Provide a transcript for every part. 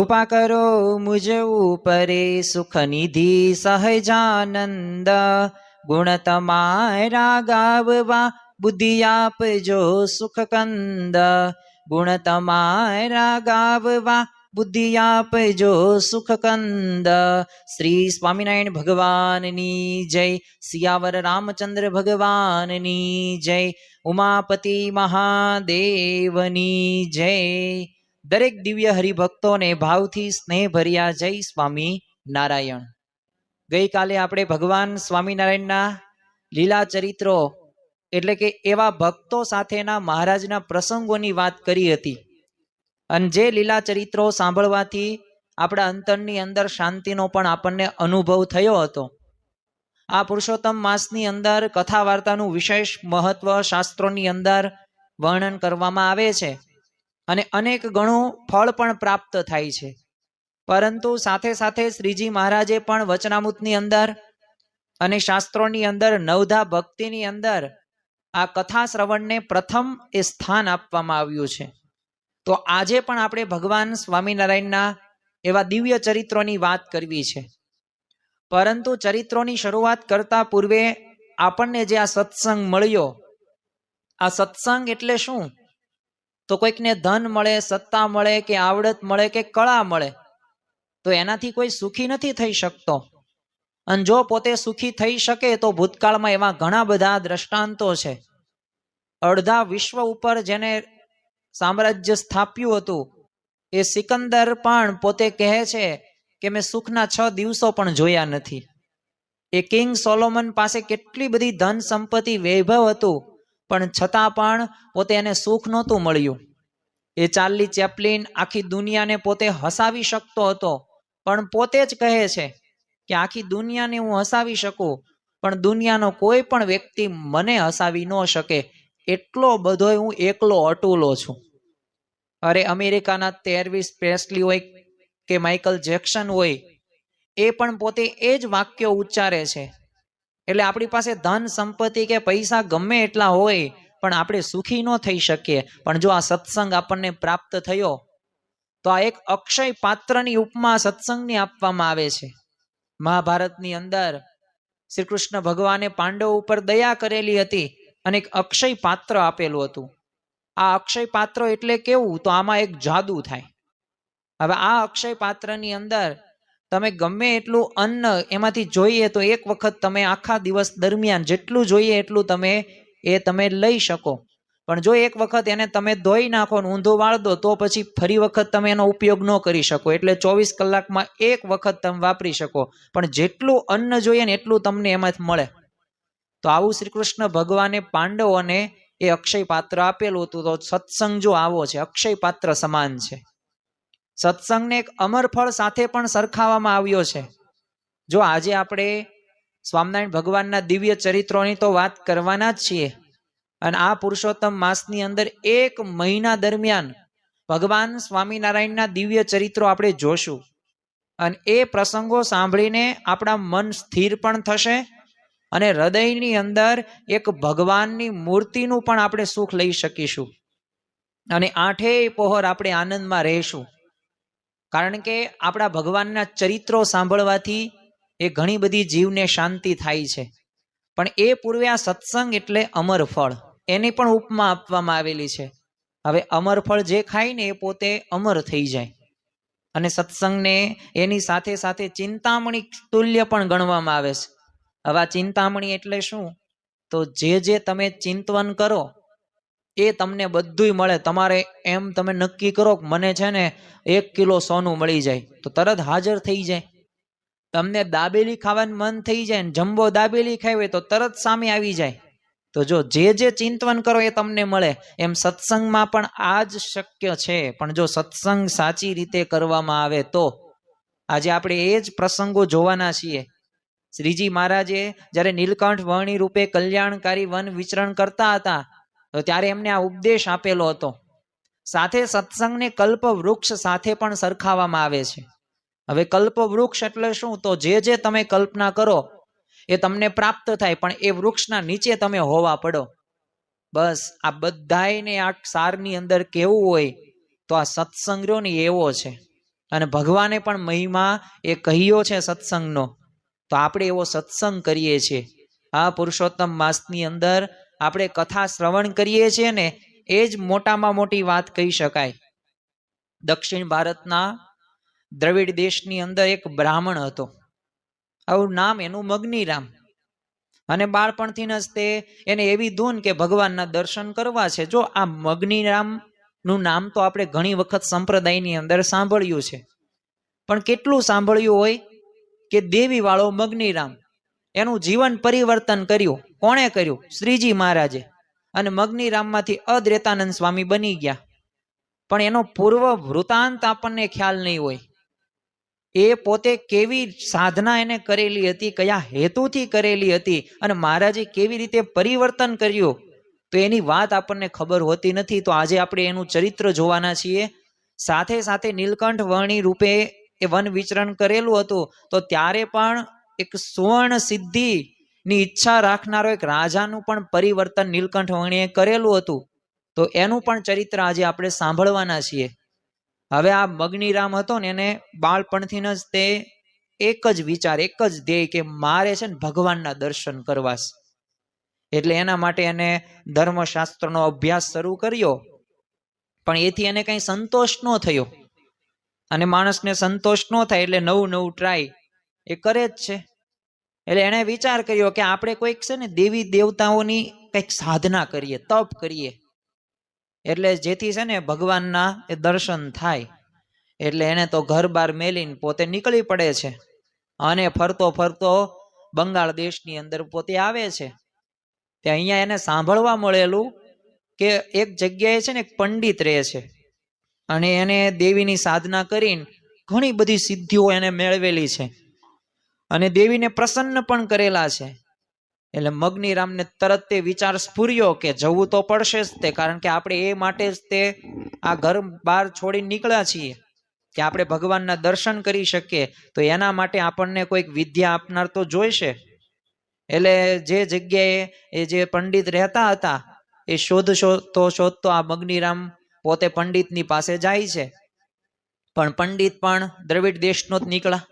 કૃપા કરો મુજ ઉપરે સુખ નિધિ સહજાનંદ, ગુણ તમારા ગાવવા બુદ્ધિ આપજો સુખ કંદ, ગુણ તમારા ગાવવા બુદ્ધિ આપજો સુખ કંદ। શ્રી સ્વામિનારાયણ ભગવાનની જય, સિયાવર રામચંદ્ર ભગવાનની જય, ઉમાપતિ મહાદેવની જય। દરેક દિવ્ય હરિભક્તોને ભાવથી સ્નેહ ભર્યા જય સ્વામી નારાયણ। ગઈકાલે આપણે ભગવાન સ્વામિનારાયણના લીલા ચરિત્રો એટલે કે એવા ભક્તો સાથેના મહારાજના પ્રસંગોની વાત કરી હતી, અને જે લીલા ચરિત્રો સાંભળવાથી આપણા અંતરની અંદર શાંતિનો પણ આપણને અનુભવ થયો હતો। આ પુરુષોત્તમ માસની અંદર કથા વાર્તાનું વિશેષ મહત્વ શાસ્ત્રોની અંદર વર્ણન કરવામાં આવે છે, અને અનેક ગણું ફળ પણ પ્રાપ્ત થાય છે। પરંતુ સાથે સાથે શ્રીજી મહારાજે પણ વચનામૃતની અંદર અને શાસ્ત્રોની અંદર નવધા ભક્તિની અંદર આ કથા શ્રવણને પ્રથમ એ સ્થાન આપવામાં આવ્યું છે। તો આજે પણ આપણે ભગવાન સ્વામિનારાયણના એવા દિવ્ય ચરિત્રોની વાત કરવી છે, પરંતુ ચરિત્રોની શરૂઆત કરતા પૂર્વે આપણને જે આ સત્સંગ મળ્યો, આ સત્સંગ એટલે શું? તો કોઈકને ધન મળે, સત્તા મળે, કે આવડત મળે, કે કળા મળે, તો એનાથી કોઈ સુખી નથી થઈ શકતો। અને જો પોતે સુખી થઈ શકે તો ભૂતકાળમાં એવા ઘણા બધા દ્રષ્ટાંતો છે। અડધા વિશ્વ ઉપર જેને સામ્રાજ્ય સ્થાપ્યું હતું એ સિકંદર પણ પોતે કહે છે કે મેં સુખના 6 દિવસો પણ જોયા નથી। એ કિંગ સોલોમન પાસે કેટલી બધી ધન સંપત્તિ વૈભવ હતું, પણ છતાં પણ પોતે એને સુખ નહોતું મળ્યું। એ ચાર્લી ચેપ્લિન આખી દુનિયાને પોતે હસાવી શકતો હતો, પણ પોતે જ કહે છે કે આખી દુનિયાને હું હસાવી શકું, પણ દુનિયાનો કોઈ પણ વ્યક્તિ મને હસાવી ન શકે, એટલો બધો હું એકલો અટૂલો છું। અરે અમેરિકાના એલ્વિસ પ્રેસ્લી હોય કે માઇકલ જેક્સન હોય, એ પણ પોતે એ જ વાક્યો ઉચ્ચારે છે। એટલે આપણી પાસે ધન સંપત્તિ કે પૈસા ગમે એટલા હોય, પણ આપણે સુખી ન થઈ શકીએ। પણ જો આ સત્સંગ આપણને પ્રાપ્ત થયો તો આ એક અક્ષય પાત્રની ઉપમા સત્સંગની આપવામાં આવે છે। મહાભારતની અંદર શ્રી કૃષ્ણ ભગવાને પાંડવો ઉપર દયા કરેલી હતી અને એક અક્ષય પાત્ર આપેલું હતું। આ અક્ષય પાત્ર એટલે કેવું? તો આમાં એક જાદુ થાય। હવે આ અક્ષય પાત્રની અંદર તમે ગમે એટલું અન્ન એમાંથી જોઈએ તો એક વખત તમે આખા દિવસ દરમિયાન જેટલું જોઈએ એટલું તમે લઈ શકો, પણ જો એક વખત એને તમે ધોઈ નાખો ને ઊંધું વાળ દો તો પછી ફરી વખત તમે એનો ઉપયોગ ન કરી શકો। એટલે 24 કલાકમાં એક વખત તમે વાપરી શકો, પણ જેટલું અન્ન જોઈએ ને એટલું તમને એમાંથી મળે। તો આવું શ્રી કૃષ્ણ ભગવાને પાંડવોને એ અક્ષય પાત્ર આપેલું હતું। તો સત્સંગ જો આવો છે, અક્ષય પાત્ર સમાન છે। સત્સંગને એક અમર ફળ સાથે પણ સરખાવવામાં આવ્યો છે। જો આજે આપણે સ્વામિનારાયણ ભગવાનના દિવ્ય ચરિત્રોની તો વાત કરવાના જ છીએ, અને આ પુરુષોત્તમ માસની અંદર 1 મહિના દરમિયાન ભગવાન સ્વામિનારાયણના દિવ્ય ચરિત્રો આપણે જોશું, અને એ પ્રસંગો સાંભળીને આપણા મન સ્થિર પણ થશે, અને હૃદયની અંદર એક ભગવાનની મૂર્તિનું પણ આપણે સુખ લઈ શકીશું, અને 8 પહોર આપણે આનંદમાં રહીશું। કારણ કે આપણા ભગવાનના ચરિત્રો સાંભળવાથી એ ઘણી બધી જીવને શાંતિ થાય છે। પણ એ પૂર્વે આ સત્સંગ એટલે અમર ફળ, એની પણ ઉપમા આપવામાં આવેલી છે। હવે અમર ફળ જે ખાય ને એ પોતે અમર થઈ જાય, અને સત્સંગને એની સાથે સાથે ચિંતામણી તુલ્ય પણ ગણવામાં આવે છે। હવે આ ચિંતામણી એટલે શું? તો જે તમે ચિંતવન કરો એ તમને બધુંય મળે। તમારે એમ તમે નક્કી કરો કે મને છે ને 1 કિલો સોનું મળી જાય, તો તરત હાજર થઈ જાય। તમને દાબેલી ખાવાનું મન થઈ જાય ને જમ્બો દાબેલી ખાવી હોય તો તરત સામે આવી જાય। તો જો જે ચિંતવન કરો એ તમને મળે, એમ સત્સંગમાં પણ આ જ શક્ય છે। પણ જો સત્સંગ સાચી રીતે કરવામાં આવે તો આજે આપણે એ જ પ્રસંગો જોવાના છીએ। શ્રીજી મહારાજે જ્યારે નીલકંઠ વર્ણી રૂપે કલ્યાણકારી વન વિચરણ કરતા હતા તો ત્યારે એમને આ ઉપદેશ આપેલો હતો। સાથે સત્સંગને કલ્પ વૃક્ષ સાથે પણ સરખાવવામાં આવે છે। હવે કલ્પ વૃક્ષ એટલે શું? તો જે તમે કલ્પના કરો એ તમને પ્રાપ્ત થાય, પણ એ વૃક્ષના નીચે તમે હોવા પડો। બસ આ બધાયને આ સારની અંદર કેવું હોય તો આ સત્સંગ રહ્યો ને એવો છે। અને ભગવાને પણ મહિમા એ કહ્યો છે સત્સંગનો, તો આપણે એવો સત્સંગ કરીએ છીએ. આ પુરુષોત્તમ માસની અંદર આપણે કથા શ્રવણ કરીએ છીએ ને, એ જ મોટામાં મોટી વાત કહી શકાય. દક્ષિણ ભારતના દ્રવિડ દેશની અંદર એક બ્રાહ્મણ હતો, આવું નામ એનું મગનીરામ. અને બાળપણથી જ તે એને એવી ધૂન કે ભગવાનના દર્શન કરવા છે. જો આ મગનીરામ નું નામ તો આપણે ઘણી વખત સંપ્રદાયની અંદર સાંભળ્યું છે, પણ કેટલું સાંભળ્યું હોય કે દેવી વાળો મગનીરામ, એનું જીવન પરિવર્તન કર્યું. કોણે કર્યું? શ્રીજી મહારાજે. અને મગનીરામમાંથી અદ્વૈતાનંદ સ્વામી બની ગયા. પણ એનો પૂર્વ વૃતાંત આપણને ખ્યાલ નહીં હોય. એ પોતે કેવી સાધના એને કરેલી હતી, કયા હેતુથી કરેલી હતી, અને મહારાજે કેવી રીતે પરિવર્તન કર્યું, તો એની વાત આપણને ખબર હોતી નથી. તો આજે આપણે એનું ચરિત્ર જોવાના છીએ. સાથે સાથે નીલકંઠ વર્ણી રૂપે એ વન વિચરણ કરેલું હતું, તો ત્યારે પણ એક સુવર્ણ સિદ્ધિની ઈચ્છા રાખનારો એક રાજાનું પણ પરિવર્તન નીલકંઠ વર્ણીએ કરેલું હતું. તો એનું પણ ચરિત્ર આજે આપણે સાંભળવાના છીએ. હવે આ મગનીરામ હતો ને, એને બાળપણથી જ તે એક જ વિચાર, એક જ ધ્યેય કે મારે છે ને ભગવાનના દર્શન કરવા. એટલે એના માટે એને ધર્મશાસ્ત્રનો અભ્યાસ શરૂ કર્યો. પણ એથી એને કઈ સંતોષ ન થયો. અને માણસને સંતોષ ન થાય એટલે નવું નવું ટ્રાય એ કરે જ છે. એટલે એને વિચાર કર્યો કે આપણે કોઈક છે ને દેવી દેવતાઓની કંઈક સાધના કરીએ, તપ કરીએ, એટલે જેથી છે ને ભગવાનના એ દર્શન થાય. એટલે એને તો ઘર બાર મેલીને પોતે નીકળી પડે છે. અને ફરતો ફરતો બંગાળ દેશની અંદર પોતે આવે છે. તે અહીંયા એને સાંભળવા મળેલું કે એક જગ્યાએ છે ને એક પંડિત રહે છે, અને એને દેવીની સાધના કરીને ઘણી બધી સિદ્ધિઓ એને મેળવેલી છે, અને દેવીને પ્રસન્ન પણ કરેલા છે. એટલે મગનીરામને તરત તે વિચાર સ્ફુર્યો કે જવું તો પડશે જ તે, કારણ કે આપણે એ માટે જ તે આ ઘર બહાર છોડીને નીકળ્યા છીએ કે આપણે ભગવાનના દર્શન કરી શકીએ. તો એના માટે આપણને કોઈક વિદ્યા આપનાર તો જોઈશે. એટલે જે જગ્યાએ એ જે પંડિત રહેતા હતા એ શોધતો આ મગનીરામ પોતે પંડિતની પાસે જાય છે. પણ પંડિત પણ દ્રવિડ દેશનો જ નીકળ્યા.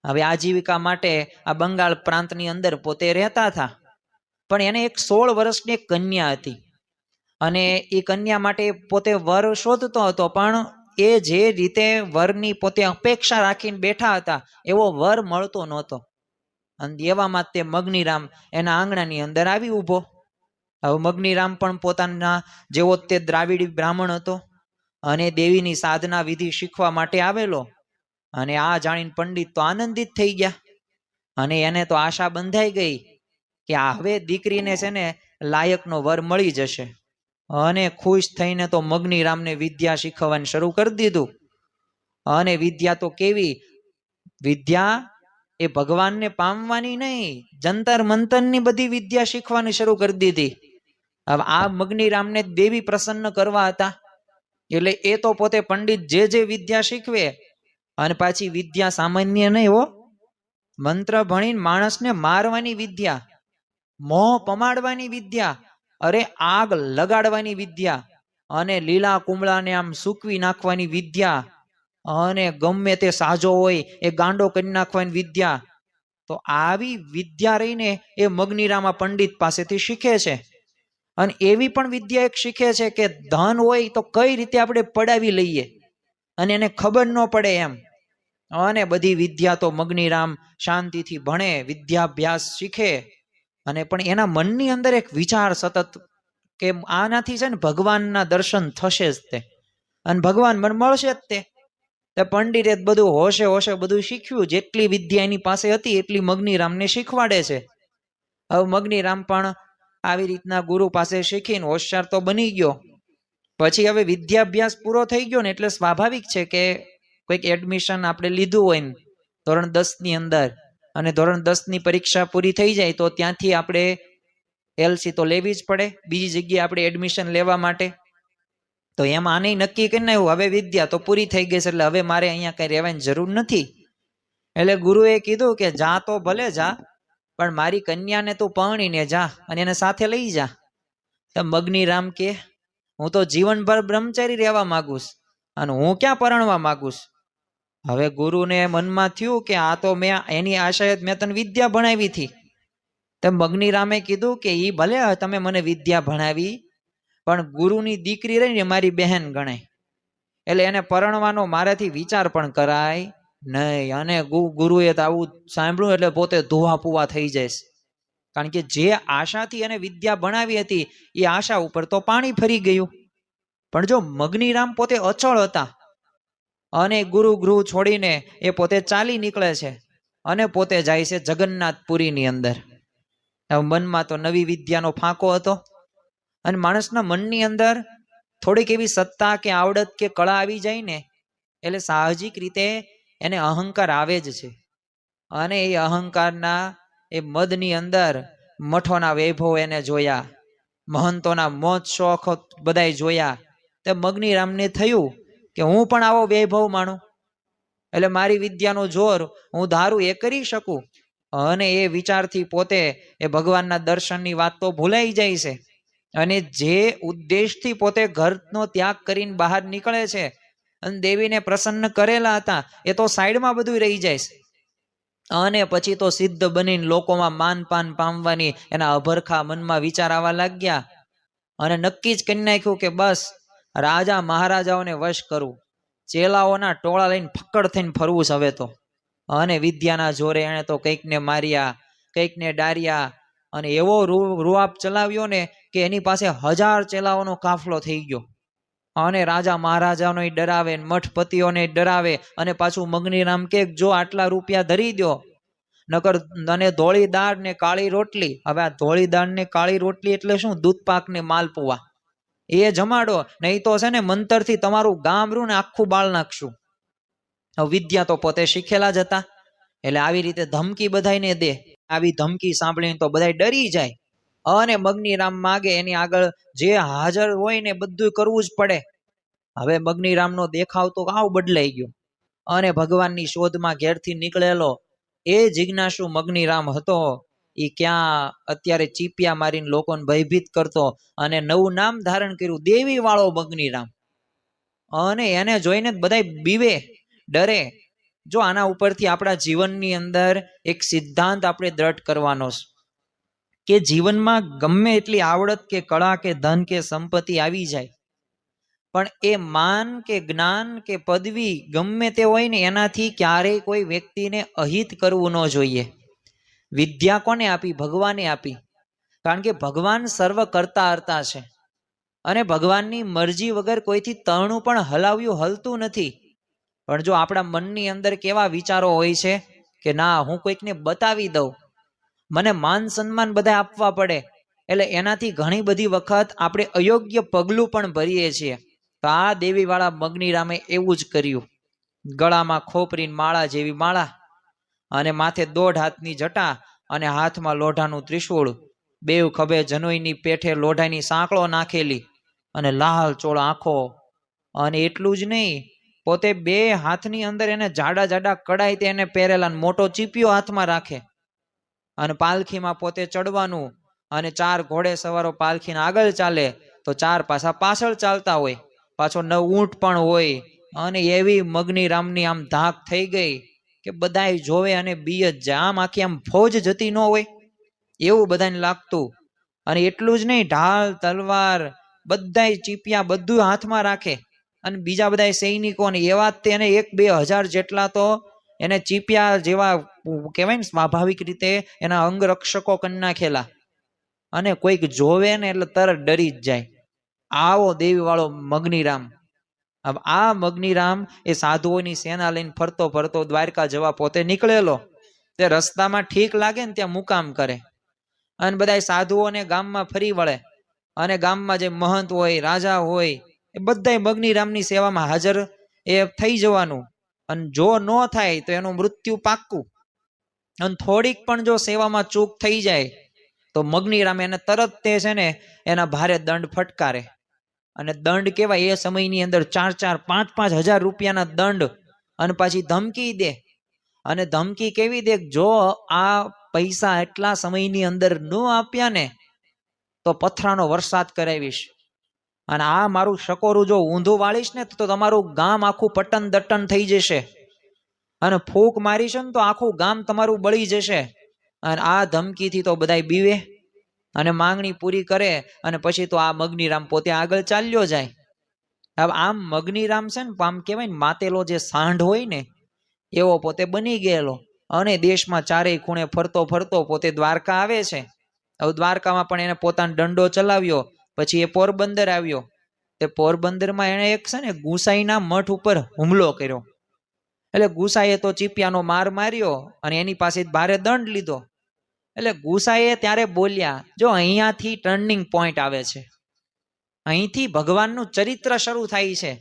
હવે આજીવિકા માટે આ બંગાળ પ્રાંતની અંદર પોતે રહેતા હતા. પણ એને એક 16 વર્ષની એક કન્યા હતી, અને એ કન્યા માટે પોતે વર શોધતો હતો. પણ એ જે રીતે વરની પોતે અપેક્ષા રાખીને બેઠા હતા એવો વર મળતો નહોતો. અને એવામાં તે મગનીરામ એના આંગણાની અંદર આવી ઊભો. હવે મગનીરામ પણ પોતાના જેવો તે દ્રાવિડી બ્રાહ્મણ હતો, અને દેવીની સાધના વિધિ શીખવા માટે આવેલો. અને આ જાણીને પંડિત તો આનંદિત થઈ ગયા, અને એને તો આશા બંધાઈ ગઈ કે હવે દીકરીને છે ને લાયકનો વર મળી જશે. અને ખુશ થઈને તો મગનીરામને વિદ્યા શીખવવાનું શરૂ કરી દીધું. અને વિદ્યા તો કેવી વિદ્યા, એ ભગવાનને પામવાની નહીં, જંતર મંતરની બધી વિદ્યા શીખવાની શરૂ કરી દીધી. હવે આ મગનીરામને દેવી પ્રસન્ન કરવા હતા, એટલે એ તો પોતે પંડિત જે વિદ્યા શીખવે, અને પાછી વિદ્યા સામાન્ય નહીં હો, મંત્ર ભણીને માણસને મારવાની વિદ્યા, મોહ પમાડવાની વિદ્યા, અરે આગ લગાડવાની વિદ્યા, અને લીલા કુમળાને આમ સૂકવી નાખવાની વિદ્યા, અને ગમે તે સાજો હોય એ ગાંડો કરી નાખવાની વિદ્યા. તો આવી વિદ્યા રહીને એ મગનીરામા પંડિત પાસેથી શીખે છે. અને એવી પણ વિદ્યા એક શીખે છે કે ધન હોય તો કઈ રીતે આપણે પડાવી લઈએ અને એને ખબર ન પડે એમ. અને બધી વિદ્યા તો મગનીરામ શાંતિથી ભણે, વિદ્યાભ્યાસ શીખે. અને પણ એના મનની અંદર એક વિચાર સતત કે આનાથી છે ને ભગવાનના દર્શન થશે જ તે, અને ભગવાન મને મળશે જ તે. પંડિતે બધું હોશે હોશે બધું શીખ્યું, જેટલી વિદ્યા એની પાસે હતી એટલી મગનીરામને શીખવાડે છે. હવે મગનીરામ પણ આવી રીતના ગુરુ પાસે શીખીને હોશિયાર તો બની ગયો. પછી હવે વિદ્યાભ્યાસ પૂરો થઈ ગયો ને એટલે સ્વાભાવિક છે કે કોઈક એડમિશન આપણે લીધું હોય ને ધોરણ 10 ની અંદર, અને ધોરણ 10 ની પરીક્ષા પૂરી થઈ જાય તો ત્યાંથી આપણે એલસી તો લેવી જ પડે બીજી જગ્યાએ આપણે એડમિશન લેવા માટે. તો એમાં આને નક્કી કરીને હવે વિદ્યા તો પૂરી થઈ ગઈ છે, એટલે હવે મારે અહીંયા કઈ રહેવાની જરૂર નથી. એટલે ગુરુએ કીધું કે જા તો ભલે જા, પણ મારી કન્યાને તું પરણીને જા અને એને સાથે લઈ જા. તો મગનીરામ કે હું તો જીવનભર બ્રહ્મચારી રહેવા માંગુ છું, અને હું ક્યાં પરણવા માંગુ છું. હવે ગુરુને મનમાં થયું કે આ તો મેં એની આશાએ મેં તને વિદ્યા ભણાવી હતી. તેમ મગનીરામે કીધું કે ઈ ભલે તમે મને વિદ્યા ભણાવી, પણ ગુરુની દીકરી રહી ને મારી બહેન ગણાય, એટલે એને પરણવાનો મારાથી વિચાર પણ કરાય નહીં. અને ગુરુએ તો આવું સાંભળ્યું એટલે પોતે ધોવા પુવા થઈ જાય. કારણ કે જે આશાથી એને વિદ્યા ભણાવી હતી એ આશા ઉપર તો પાણી ફરી ગયું. પણ જો મગનીરામ પોતે અચળ હતા અને ગુરુ ગૃહ છોડીને એ પોતે ચાલી નીકળે છે અને પોતે જાય છે જગન્નાથપુરીની અંદર. મનમાં તો નવી વિદ્યાનો ફાંકો હતો, અને માણસના મનની અંદર થોડીક એવી સત્તા કે આવડત કે કળા આવી જાય ને એટલે સાહજિક રીતે એને અહંકાર આવે જ છે. અને એ અહંકારના એ મદની અંદર મઠોના વૈભવ એને જોયા, મહંતોના મોજ શોખ બધાય જોયા. તે મગનીરામને થયું કે હું પણ આવો વૈભવ માણું, એટલે મારી વિદ્યાનો જોર હું ધારું એ કરી શકું. અને એ વિચારથી પોતે એ ભગવાનના દર્શનની વાત તો ભૂલાઈ જાય છે. અને જે ઉદ્દેશથી પોતે ઘરનો ત્યાગ કરીને બહાર નીકળે છે અને દેવીને પ્રસન્ન કરેલા હતા એ તો સાઈડમાં બધું રહી જાય છે. અને પછી તો સિદ્ધ બનીને લોકોમાં માનપાન પામવાની એના અભરખા મનમાં વિચાર આવવા લાગ્યા. અને નક્કી જ કરી નાખ્યું કે બસ રાજા મહારાજાઓને વશ કરવું, ચેલાઓના ટોળા લઈને ફક્કડ થઈને ફરવું છે હવે તો. અને વિદ્યાના જોરે એણે તો કંઈકને માર્યા, કંઈકને ડાર્યા, અને એવો રૂઆબ ચલાવ્યો ને કે એની પાસે 1000 ચેલાઓનો કાફલો થઈ ગયો. અને રાજા મહારાજાનો ડરાવે, મઠપતિઓને ડરાવે. અને પાછું મગનીરામ કે જો આટલા રૂપિયા ધરી દો નકર અને ધોળી દાળ ને કાળી રોટલી. હવે આ ધોળી દાળ ને કાળી રોટલી એટલે શું? દૂધ પાક ને માલપુવા એ જમાડો, નહીં તો છે ને મંતરથી તમારું ગામ રૂ ને આખું બાળ નાખશું. વિદ્યા તો પોતે શીખેલા જ હતા, એટલે આવી રીતે ધમકી બધાને દે. આવી ધમકી સાંભળીને તો બધા ડરી જાય. અને મગનીરામ માગે એની આગળ જે હાજર હોય ને બધું કરવું જ પડે. હવે મગનીરામનો દેખાવ તો આવ બદલાઈ ગયો. અને ભગવાનની શોધમાં ઘેરથી નીકળેલો એ જિજ્ઞાસુ મગનીરામ હતો, એ ક્યાં અત્યારે ચીપિયા મારીને લોકોને ભયભીત કરતો અને નવું નામ ધારણ કર્યું, દેવી વાળો મગનીરામ. અને એને જોઈને બધા બીવે, ડરે. જો આના ઉપરથી આપણા જીવનની અંદર એક સિદ્ધાંત આપણે દ્રઢ કરવાનો છે કે જીવનમાં ગમે એટલી આવડત કે કળા કે ધન કે સંપત્તિ આવી જાય, પણ એ માન કે જ્ઞાન કે પદવી ગમે તે હોય ને એનાથી ક્યારેય કોઈ વ્યક્તિને અહિત કરવું ન જોઈએ. વિદ્યા કોને આપી? ભગવાને આપી. કારણ કે ભગવાન સર્વ કરતા હરતા છે, અને ભગવાનની મરજી વગર કોઈથી તરણું પણ હલાવ્યું હલતું નથી. પણ જો આપણા મનની અંદર કેવા વિચારો હોય છે કે ના હું કોઈકને બતાવી દઉં, મને માન સન્માન બધા આપવા પડે, એટલે એનાથી ઘણી બધી વખત આપણે અયોગ્ય પગલું પણ ભરીએ છીએ. તો આ દેવીવાળા મગનીરામે એવું જ કર્યું. ગળામાં ખોપરીની માળા જેવી માળા, અને માથે 1.5 હાથની જટા, અને હાથમાં લોઢાનું ત્રિશૂળ, બેવ ખભે જનોઈની પેઠે લોઢાની સાંકળો નાખેલી, અને લાલ ચોળ આંખો. અને એટલું જ નહીં, પોતે 2 હાથની અંદર એને જાડા જાડા કડાઈ તેને પહેરેલા, મોટો ચીપિયો હાથમાં રાખે. અને પાલખીમાં પોતે ચડવાનું, અને 4 ઘોડે સવારો પાલખીને આગળ ચાલે તો 4 પાછા પાછળ ચાલતા હોય, પાછો 9 ઊંટ પણ હોય. અને એવી મગનીરામની આમ ધાક થઈ ગઈ કે બધાય જોવે અને બીય જ જાય. આમ આખી આમ ફૌજ જતી ન હોય એવું બધાને લાગતું. અને એટલું જ નહીં, ઢાલ તલવાર બધાય ચીપિયા બધું હાથમાં રાખે. અને બીજા બધા સૈનિકોને એવા તેને 1-2 હજાર જેટલા તો એને ચીપિયા જેવા કહેવાય ને સ્વાભાવિક રીતે એના અંગરક્ષકો કરી નાખેલા. અને કોઈક જોવે ને એટલે તરત ડરી જ જાય. આવો દેવી વાળો મગનીરામ. હવે આ મગનીરામ એ સાધુઓની સેના લઈને ફરતો ફરતો દ્વારકા જવા પોતે નીકળેલો. તે રસ્તામાં ઠીક લાગે ને ત્યાં મુકામ કરે, અને બધા સાધુઓને ગામમાં ફરી વળે. અને ગામમાં જે મહંત હોય, રાજા હોય, એ બધા મગનીરામની સેવામાં હાજર એ થઈ જવાનું. અને જો ન થાય તો એનું મૃત્યુ પાક્કું. અને થોડીક પણ જો સેવામાં ચૂક થઈ જાય તો મગનીરામ એને તરત તે છે ને એના ભારે દંડ ફટકારે. અને દંડ કેવાય એ સમયની અંદર 4-4, 5-5 હજાર રૂપિયાના દંડ. અને પાછી ધમકી દે. અને ધમકી કેવી દે? જો આ પૈસા એટલા સમયની અંદર ન આપ્યા ને તો પથરાનો વરસાદ કરાવીશ, અને આ મારું શકોરું જો ઊંધું વાળીશ ને તો તમારું ગામ આખું પટન દટન થઈ જશે. અને ફૂંક મારીશું ને તો આખું ગામ તમારું બળી જશે. અને આ ધમકીથી તો બધાય બીવે અને માંગણી પૂરી કરે. અને પછી તો આ મગનીરામ પોતે આગળ ચાલ્યો જાય. હવે આમ મગનીરામ છે ને આમ કહેવાય ને માતેલો જે સાંઢ હોય ને એવો પોતે બની ગયેલો. અને દેશમાં ચારેય ખૂણે ફરતો ફરતો પોતે દ્વારકા આવે છે. હવે દ્વારકામાં પણ એને પોતાનો દંડો ચલાવ્યો. પછી એ પોરબંદર આવ્યો. તે પોરબંદરમાં એને એક છે ને ગુસાઈના મઠ ઉપર હુમલો કર્યો. એટલે ગુસાઈએ તો ચીપિયાનો માર માર્યો અને એની પાસે ભારે દંડ લીધો. એટલે ગુસાઈએ ત્યારે બોલ્યા, જો અહીંયાથી ટર્નિંગ પોઈન્ટ આવે છે, અહીંથી ભગવાનનું ચરિત્ર શરૂ થાય છે.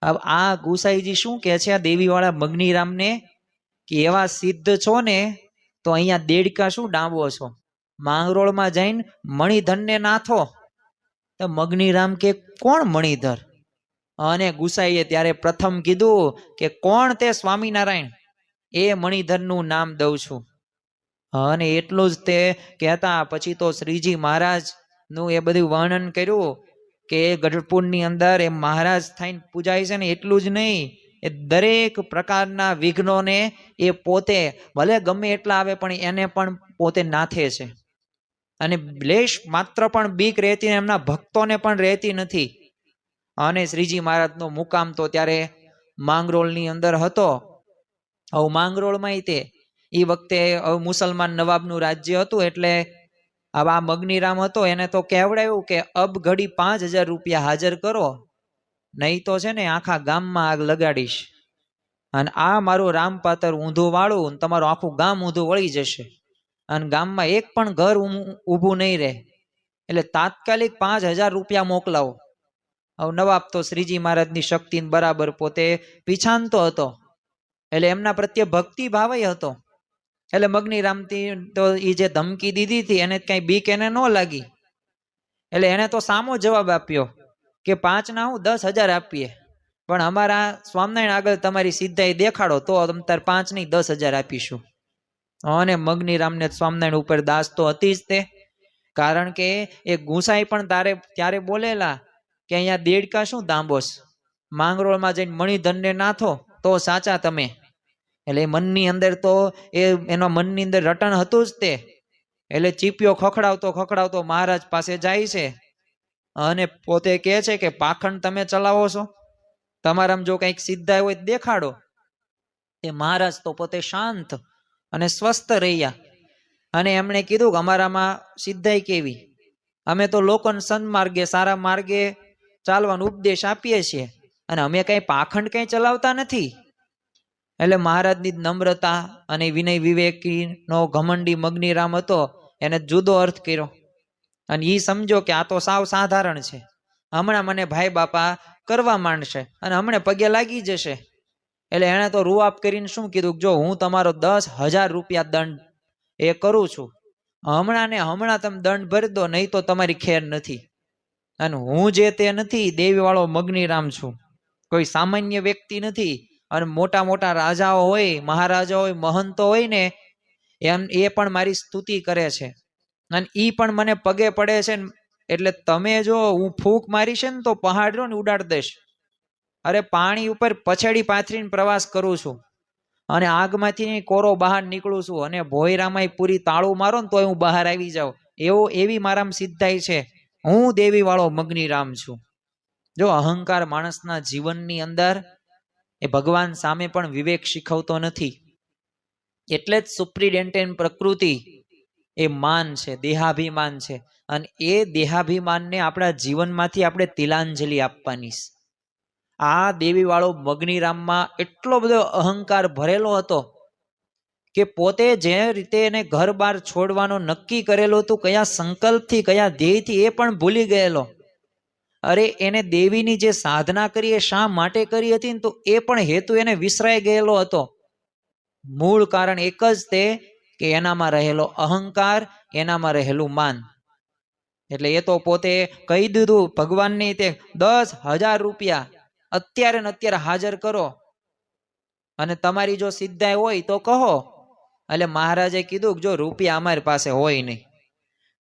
હવે આ ગુસાઈજી શું કહે છે આ દેવીવાળા મગનીરામને કે એવા સિદ્ધ છો ને તો અહીંયા દેડકા શું ડાંબો છો, માંગરોળમાં જઈને મણિધરને નાથો. તો મગનીરામ કે કોણ મણિધર? અને ગુસાઈએ ત્યારે પ્રથમ કીધું કે કોણ તે સ્વામિનારાયણ, એ મણિધરનું નામ દઉં છું. અને એટલું જ તે કહેતા પછી તો શ્રીજી મહારાજનું એ બધું વર્ણન કર્યું કે ગઢપુરની અંદર એ મહારાજ થઈને પૂજાય છે ને. એટલું જ નહીં, એ દરેક પ્રકારના વિઘ્નોને એ પોતે ભલે ગમે એટલા આવે પણ એને પણ પોતે નાથે છે. અને લેશ માત્ર પણ બીક રહેતી એમના ભક્તોને પણ રહેતી નથી. અને શ્રીજી મહારાજનો મુકામ તો ત્યારે માંગરોળની અંદર હતો. હવે માંગરોળમાં તે એ વખતે મુસલમાન નવાબનું રાજ્ય હતું. એટલે હવે આ મગનીરામ હતો એને તો કહેવડાયું કે અબ ઘડી 5,000 રૂપિયા હાજર કરો, નહીં તો છે ને આખા ગામમાં આગ લગાડીશ. અને આ મારું રામપાતર ઊંધું વાળું તમારું આખું ગામ ઊંધું વળી જશે. અને ગામમાં એક પણ ઘર ઊભું નહીં રહે. એટલે તાત્કાલિક 5,000 રૂપિયા મોકલાવો. હવે નવાબ તો શ્રીજી મહારાજની શક્તિ બરાબર પોતે પીછાનતો હતો. એટલે એમના પ્રત્યે ભક્તિ ભાવય હતો. એટલે મગનીરામથી તો એ જે ધમકી દીધી હતી એને કઈ બીક એને ન લાગી. એટલે એને તો સામો જવાબ આપ્યો કે 5 ના હું 10,000 આપીએ, પણ અમારા સ્વામિનારાયણ આગળ તમારી સિદ્ધાઈ દેખાડો તો તમે તાર 5 નહીં 10,000 આપીશું. અને મગનીરામને સ્વામિનારાયણ ઉપર દાસ તો હતી જ તે. કારણ કે એ ગુસાઈ પણ ત્યારે બોલેલા કે અહીંયા દેડકા શું દાંબોસ, માંગરોળમાં જઈને મણિધરને નાથો તો સાચા તમે. એટલે મનની અંદર તો એના મનની અંદર રટણ હતું જ તે. એટલે ચીપિયો ખખડાવતો ખખડાવતો મહારાજ પાસે જાય છે અને પોતે કહે છે કે પાખંડ તમે ચલાવો છો, તમારામાં જો કંઈક સિદ્ધાય હોય દેખાડો. એ મહારાજ તો પોતે શાંત અને સ્વસ્થ રહ્યા. અને એમણે કીધું કે અમારામાં સિદ્ધાઈ કેવી, અમે તો લોકોને સન્માર્ગે સારા માર્ગે ચાલવાનો ઉપદેશ આપીએ છીએ અને અમે કઈ પાખંડ કઈ ચલાવતા નથી. એટલે મહારાજની નમ્રતા અને વિનય વિવેકીનો ઘમંડી મગનીરામ હતો એને જુદો અર્થ કર્યો. અને એ સમજો કે આ તો સાવ સાધારણ છે, હમણાં મને ભાઈ બાપા કરવા માંડશે અને હમણાં પગે લાગી જશે. એટલે એને તો રૂઆપ કરીને શું કીધું, જો હું તમારો 10,000 રૂપિયા દંડ એ કરું છું, હમણાં ને હમણાં તમે દંડ ભરી દો, નહીં તો તમારી ખેર નથી. અને હું જે તે નથી, દેવી વાળો મગનીરામ છું, કોઈ સામાન્ય વ્યક્તિ નથી. અને મોટા મોટા રાજાઓ હોય, મહારાજા હોય, મહંતો હોય ને એમ એ પણ મારી સ્તુતિ કરે છે અને એ પણ મને પગે પડે છે. એટલે તમે જો હું ફૂંક મારીશ ને તો પહાડ ને ઉડાડ દઈશ. અરે પાણી ઉપર પછેડી પાથરીને પ્રવાસ કરું છું અને આગમાંથી કોરો બહાર નીકળું છું અને ભોયરામાં પૂરી તાળું મારો ને તોય હું બહાર આવી જાઉં, એવી મારામાં સિદ્ધાઈ છે. હું દેવી વાળો મગનીરામ છું. જો અહંકાર માણસના જીવનની અંદર એ ભગવાન સામે પણ વિવેક શીખવતો નથી. એટલે જ સુપ્રિટેન્ડન્ટ પ્રકૃતિ એ માન છે, દેહાભિમાન છે. અને એ દેહાભિમાનને આપણા જીવનમાંથી આપણે તિલાંજલિ આપવાની. આ દેવી વાળો મગનીરામમાં એટલો બધો અહંકાર ભરેલો હતો કે પોતે જે રીતે એને ઘર બાર છોડવાનો નક્કી કરેલું હતું, કયા સંકલ્પથી કયા ધ્યેયથી એ પણ ભૂલી ગયેલો. અરે એને દેવીની જે સાધના કરી એ શા માટે કરી હતી ને તો એ પણ હેતુ એને વિસરાઈ ગયેલો હતો. મૂળ કારણ એક જ તે કે એનામાં રહેલો અહંકાર, એનામાં રહેલું માન. એટલે એ તો પોતે કહી દીધું ભગવાનની તે 10,000 રૂપિયા અત્યારે ને અત્યારે હાજર કરો અને તમારી જો સિદ્ધાઈ હોય તો કહો. એટલે મહારાજે કીધું જો રૂપિયા અમારી પાસે હોય નહીં,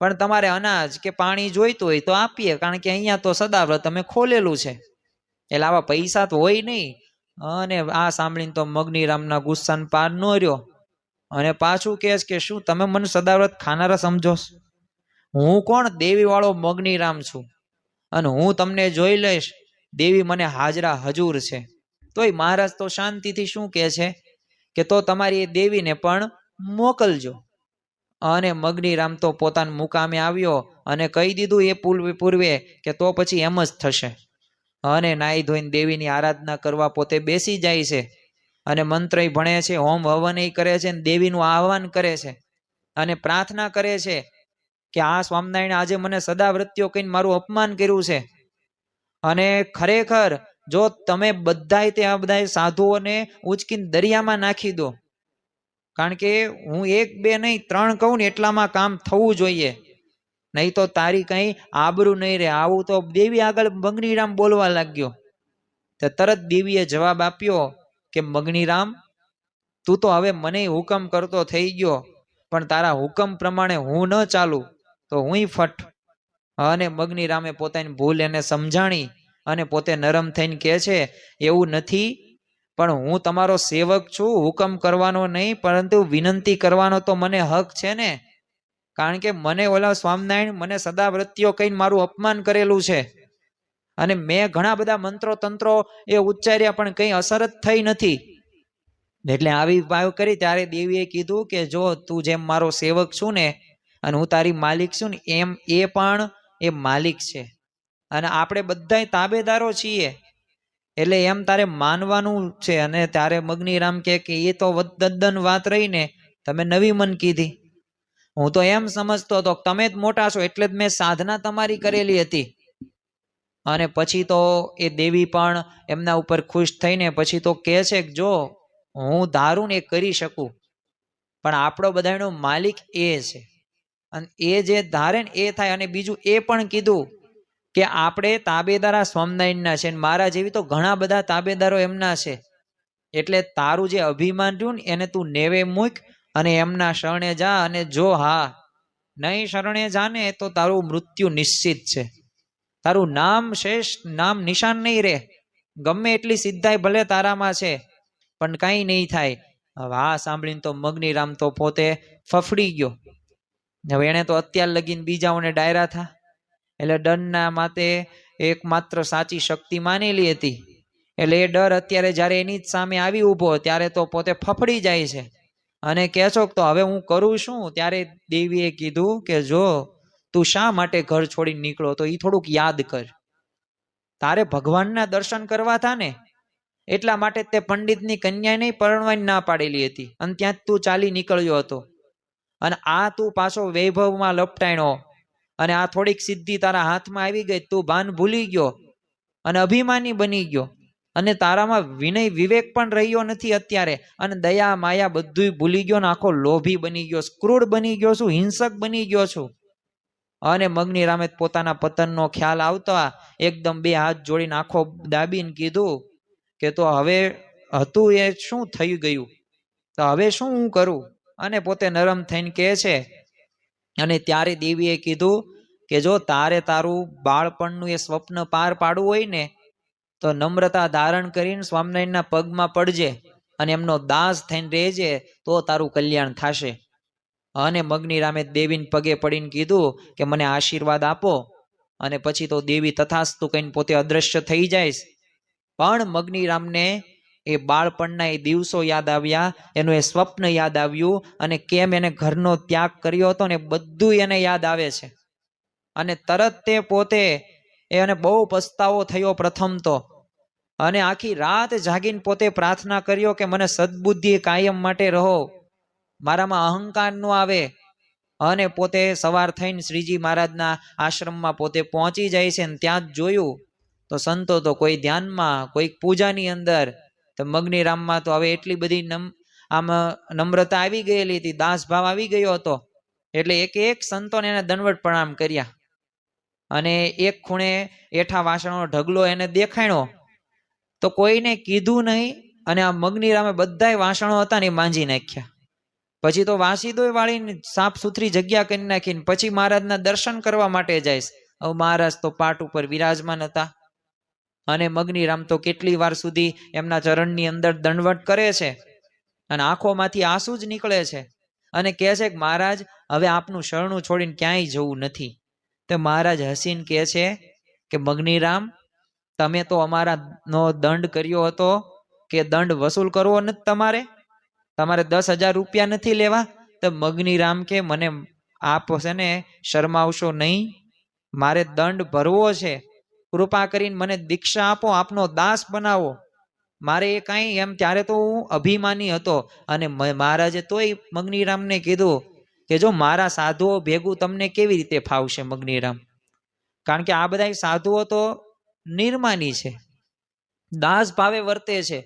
પણ તમારે અનાજ કે પાણી જોઈતું હોય તો આપીએ, કારણ કે અહીંયા તો સદાવ્રત તમે ખોલેલું છે. એટલે આવા પૈસા તો હોય નહીં. અને આ સાંભળીને તો મગનીરામના ગુસ્સાને પાર ન રહ્યો અને પાછું કહે કે શું તમે મને સદાવ્રત ખાનારા સમજો છો? હું કોણ? દેવી વાળો મગનીરામ છું અને હું તમને જોઈ લઈશ. દેવી મને હાજરા હજુર છે. તોય મહારાજ તો શાંતિથી શું કહે છે કે તો તમારી એ દેવીને પણ મોકલજો. અને મગનીરામ તો પોતાના મુકામે આવ્યો અને કહી દીધું એ પૂર્વે કે તો પછી એમ જ થશે. અને નાઈ ધોઈને દેવીની આરાધના કરવા પોતે બેસી જાય છે અને મંત્ર ભણે છે, હોમ હવન કરે છે, દેવીનું આહવાન કરે છે અને પ્રાર્થના કરે છે કે આ સ્વામિનારાયણ આજે મને સદાવ્રત્યો કહીને મારું અપમાન કર્યું છે અને ખરેખર જો તમે બધાય તે આ બધા સાધુઓને ઉચકીને દરિયામાં નાખી દો, કારણ કે હું 1 2 નહીં 3 કહું ને એટલામાં કામ થવું જોઈએ, નહીં તો તારી કઈ આબરૂ નહીં રહે. આવું તો દેવી આગળ મગનીરામ બોલવા લાગ્યો. તો તરત દેવીએ જવાબ આપ્યો કે મગનીરામ, તું તો હવે મને હુકમ કરતો થઈ ગયો, પણ તારા હુકમ પ્રમાણે હું ન ચાલું તો હું ફટ. અને મગનીરામે પોતાની ભૂલ એને સમજાણી અને પોતે નરમ થઈને કહે છે એવું નથી, પણ હું તમારો સેવક છું, હુકમ કરવાનો નહીં પરંતુ વિનંતી કરવાનો તો મને હક છે ને. કારણ કે મને ઓલા સ્વામિનારાયણ મને સદાવ્રત્યો કહીને મારું અપમાન કરેલું છે અને મેં ઘણા બધા મંત્રો તંત્રો એ ઉચ્ચાર્યા પણ કઈ અસર જ થઈ નથી. એટલે આવી વાત કરી ત્યારે દેવીએ કીધું કે જો તું જેમ મારો સેવક છું ને અને હું તારી માલિક છું ને એમ એ પણ એ માલિક છે અને આપણે બધા તાબેદારો છીએ, એટલે એમ તારે માનવાનું છે. અને ત્યારે મગનીરામ કે એ તો તદ્દન વાત રહી ને, તમે નવી મન કીધી. હું તો એમ સમજતો હતો તમે જ મોટા છો એટલે જ મેં સાધના તમારી કરેલી હતી. અને પછી તો એ દેવી પણ એમના ઉપર ખુશ થઈને પછી તો કહે છે કે જો હું ધારું ને એ કરી શકું, પણ આપણો બધાનો માલિક એ છે અને એ જે ધારે ને એ થાય. અને બીજું એ પણ કીધું કે આપણે તાબેદારા સ્વામિનારાયણના છે, મારા જેવી તો ઘણા બધા તાબેદારો એમના છે, એટલે તારું જે અભિમાન રહ્યું ને એને તું નેવે મૂક અને એમના શરણે જા. અને જો હા નહીં શરણે જાને તો તારું મૃત્યુ નિશ્ચિત છે, તારું નામ શેષ નામ નિશાન નહીં રહે. ગમે એટલી સિદ્ધાઈ ભલે તારામાં છે પણ કઈ નહીં થાય. હવે આ સાંભળીને તો મગનીરામ તો પોતે ફફડી ગયો. હવે એને તો અત્યાર લગીને બીજાઓને ડાયરા થા એટલે ડરના માતે એકમાત્ર સાચી શક્તિ માનેલી હતી, એટલે એ ડર અત્યારે જ્યારે એની જ સામે આવી ઊભો ત્યારે તો પોતે ફફડી જાય છે અને કહે છો તો હવે હું કરું શું? ત્યારે દેવીએ કીધું કે જો તું શા માટે ઘર છોડીને નીકળો તો એ થોડુંક યાદ કર. તારે ભગવાનના દર્શન કરવા થા ને એટલા માટે તે પંડિતની કન્યા નહીં પરણવાની ના પાડેલી હતી અને ત્યાં તું ચાલી નીકળ્યો હતો. અને આ તું પાછો વૈભવમાં લપટાણો અને આ થોડીક સિદ્ધિ તારા હાથમાં આવી ગઈ, તું ભાન ભૂલી ગયો અને અભિમાની બની ગયો અને તારામાં વિનય વિવેક પણ રહ્યો નથી અત્યારે. અને દયા માયા બધું ભૂલી ગયો ને આખો લોભી બની ગયો, ક્રૂર બની ગયો છું, હિંસક બની ગયો છું. અને મગનીરામે પોતાના પતનનો ખ્યાલ આવતા એકદમ 2 હાથ જોડીને આંખો દાબીને કીધું કે તો હવે હતું એ શું થઈ ગયું, તો હવે શું હું કરું? અને પોતે નરમ થઈને કહે છે. અને ત્યારે દેવીએ કીધું કે જો તારે તારું બાળપણનું એ સ્વપ્ન પાર પાડવું હોય ને તો નમ્રતા ધારણ કરીને સ્વામિનારાયણના પગમાં પડજે અને એમનો દાસ થઈને રહેજે, તો તારું કલ્યાણ થશે. અને મગનીરામે દેવીને પગે પડીને કીધું કે મને આશીર્વાદ આપો. અને પછી તો દેવી તથાસ્તુ કહીને પોતે અદ્રશ્ય થઈ જાય. પણ મગનીરામને એ બાળપણના એ દિવસો યાદ આવ્યા, એનું એ સ્વપ્ન યાદ આવ્યું અને કેમ એને ઘરનો ત્યાગ કર્યો હતો ને બધું એને યાદ આવે છે. અને તરત તે પોતે એને બહુ પસ્તાવો થયો પ્રથમ તો, અને આખી રાત જાગીને પોતે પ્રાર્થના કર્યો કે મને સદબુદ્ધિ કાયમ માટે રહો, મારામાં અહંકાર ન આવે. અને પોતે સવાર થઈને શ્રીજી મહારાજના આશ્રમમાં પોતે પહોંચી જાય છે. ત્યાં જ જોયું તો સંતો તો કોઈ ધ્યાનમાં, કોઈ પૂજાની અંદર. તો મગનીરામમાં તો હવે એટલી બધી આમ નમ્રતા આવી ગયેલી હતી, દાસ ભાવ આવી ગયો હતો, એટલે એક સંતોને એને દંડવત પ્રણામ કર્યા. અને એક ખૂણે એઠા વાસણનો ઢગલો એને દેખાણો તો કોઈને કીધું નહીં. અને આ મગનીરામે બધા વાસણો હતા ને માંજી નાખ્યા. પછી તો વાસીદોય વાળીને સાફ સુથરી જગ્યા કરી નાખીને પછી મહારાજના દર્શન કરવા માટે જાય. હવે મહારાજ તો પાટ ઉપર વિરાજમાન હતા. અને મગનીરામ તો કેટલી વાર સુધી એમના ચરણની અંદર દંડવટ કરે છે અને આંખોમાંથી આંસુ જ નીકળે છે અને કહે છે કે મહારાજ હવે આપનું શરણું છોડીને ક્યાંય જવું નથી. તો મહારાજ હસીને કહે છે કે મગનીરામ, તમે તો અમારાનો દંડ કર્યો હતો કે દંડ વસૂલ કરવો નથી તમારે 10,000 રૂપિયા નથી લેવા? તો મગનીરામ કે મને આપ છે ને શરમાવશો નહીં, મારે દંડ ભરવો છે, કૃપા કરીને મને દીક્ષા આપો, આપનો દાસ બનાવો. મારે એ કાંઈ એમ ત્યારે તો હું અભિમાની હતો અને મહારાજે તોય મગનીરામને કીધું કે જો મારા સાધુઓ ભેગું તમને કેવી રીતે ફાવશે મગનીરામ, કારણ કે આ બધા સાધુઓ તો નિર્માની છે, દાસ ભાવે વર્તે છે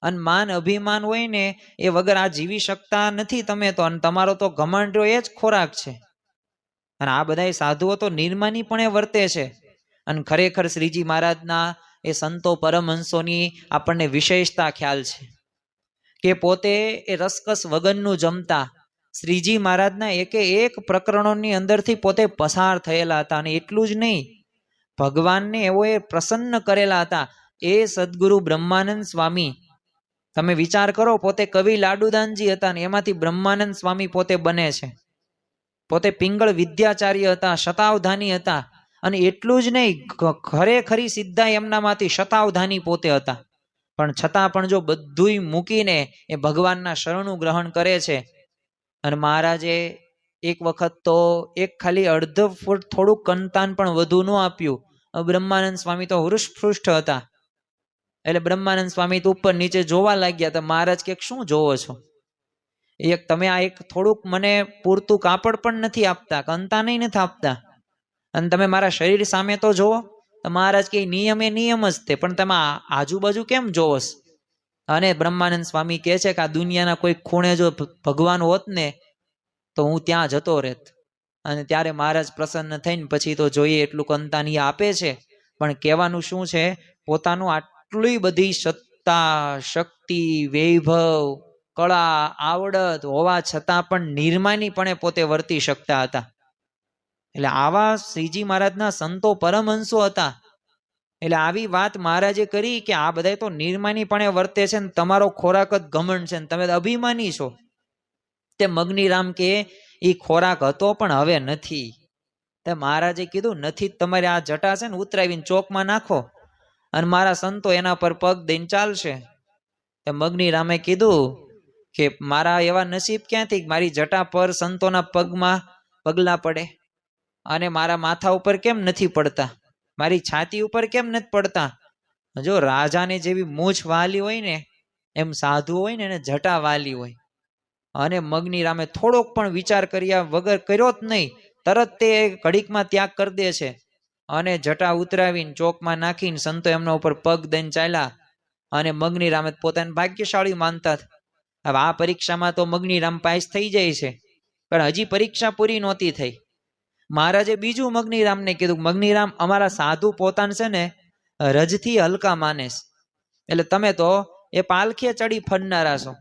અને માન અભિમાન હોય ને એ વગર આ જીવી શકતા નથી તમે તો, અને તમારો તો ઘમંડ એ જ ખોરાક છે. અને આ બધા સાધુઓ તો નિર્માનીપણે વર્તે છે. અને ખરેખર શ્રીજી મહારાજના એ સંતો પરમહંસોની આપણને વિશેષતા ખ્યાલ છે કે પોતે એ રસકસ વગરનું જમતા, શ્રીજી મહારાજના એકે એક પ્રકરણોની અંદરથી પોતે પસાર થયેલા હતા. અને એટલું જ નહીં, ભગવાનને એવો એ પ્રસન્ન કરેલા હતા. એ સદગુરુ બ્રહ્માનંદ સ્વામી, તમે વિચાર કરો, પોતે કવિ લાડુદાનજી હતા ને એમાંથી બ્રહ્માનંદ સ્વામી પોતે બને છે. પોતે પિંગળ વિદ્યાચાર્ય હતા, શતાવધાની હતા. અને એટલું જ નહીં, ખરેખરી સિદ્ધા એમનામાંથી શતાવધાની પોતે હતા. પણ છતાં પણ જો બધુંય મૂકીને એ ભગવાનના શરણું ગ્રહણ કરે છે. અને મહારાજે એક વખત તો એક ખાલી અડધો ફૂટ થોડુંક કંતાન પણ વધુ ન આપ્યું. બ્રહ્માનંદ સ્વામી તો હૃષ્ટપૃષ્ટ હતા. એટલે બ્રહ્માનંદ સ્વામી તો ઉપર નીચે જોવા લાગ્યા. તો મહારાજ કે શું જોવો છો? એક તમે આ એક થોડુંક મને પૂરતું કાપડ પણ નથી આપતા, કંતા નહીં નથી આપતા, અને તમે મારા શરીર સામે તો જોવો. તો મહારાજ કે નિયમ એ નિયમ જ તે, પણ તમે આજુબાજુ કેમ જોવસ? અને બ્રહ્માનંદ સ્વામી કહે છે કે આ દુનિયાના કોઈ ખૂણે જો ભગવાન હોત ને તો હું ત્યાં જતો રહેત. અને ત્યારે મહારાજ પ્રસન્ન થઈને પછી તો જોઈએ એટલું કંતાની આપે છે. પણ કહેવાનું શું છે, પોતાનું આટલી બધી સત્તા, શક્તિ, વૈભવ, કળા, આવડત હોવા છતાં પણ નિર્માનીપણે પોતે વર્તી શકતા હતા. એટલે આવા શ્રીજી મહારાજના સંતો પરમહંસો હતા. એટલે આવી વાત મહારાજે કરી કે આ બધા તો નિર્માનીપણે વર્તે છે ને તમારો ખોરાક જ ઘમંડ છે ને તમે અભિમાની છો. તે મગનીરામ કે એ ખોરાક હતો પણ હવે નથી. તે મહારાજે કીધું નથી, તમારે આ જટા છે ને ઉતરાવીને ચોકમાં નાખો અને મારા સંતો એના પર પગ દઈને ચાલશે. તે મગનીરામે કીધું કે મારા એવા નસીબ ક્યાંથી મારી જટા પર સંતોના પગમાં પગલા પડે, અને મારા માથા ઉપર કેમ નથી પડતા, મારી છાતી ઉપર કેમ નથી પડતા? જો રાજાને જેવી મૂછ વાલી હોય ને એમ સાધુ હોય ને એને જટા વાલી હોય. અને મગનીરામે થોડોક પણ વિચાર કર્યા વગર કર્યો જ નહીં, તરત તે ઘડીકમાં ત્યાગ કરી દે છે અને જટા ઉતરાવીને ચોકમાં નાખીને સંતો એમના ઉપર પગ દઈને ચાલ્યા. અને મગનીરામે પોતાને ભાગ્યશાળી માનતા. હવે આ પરીક્ષામાં તો મગનીરામ પાસ થઈ જાય છે, પણ હજી પરીક્ષા પૂરી નહોતી થઈ. મહારાજે બીજું મગનીરામને કીધું, મગનીરામ અમારા સાધુ પોતાને છે ને રજથી હલકા માનેસ, એટલે તમે તો એ પાલખીએ ચડી ફરનારા છો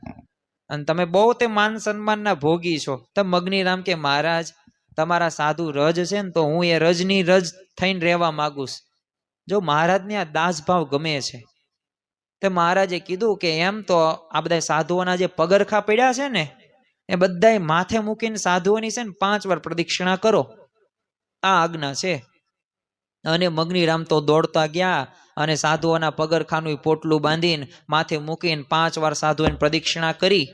અને તમે બહુ તે માન સન્માનના ભોગી છો. તો મગનીરામ કે મહારાજ તમારા સાધુ રજ છે ને તો હું એ રજની રજ થઈને રહેવા માગું. જો મહારાજને આ દાસભાવ ગમે છે. તો મહારાજે કીધું કે એમ તો આ બધા સાધુઓના જે પગરખા પડ્યા છે ને એ બધાય માથે મૂકીને સાધુઓની છે ને 5 વાર પ્રદક્ષિણા કરો, આ આજ્ઞા છે. અને મગનીરામ તો દોડતા ગયા અને સાધુઓના પગરખાનું પોટલું બાંધીને માથે મૂકીને 5 વાર સાધુઓને પ્રદક્ષિણા કરી.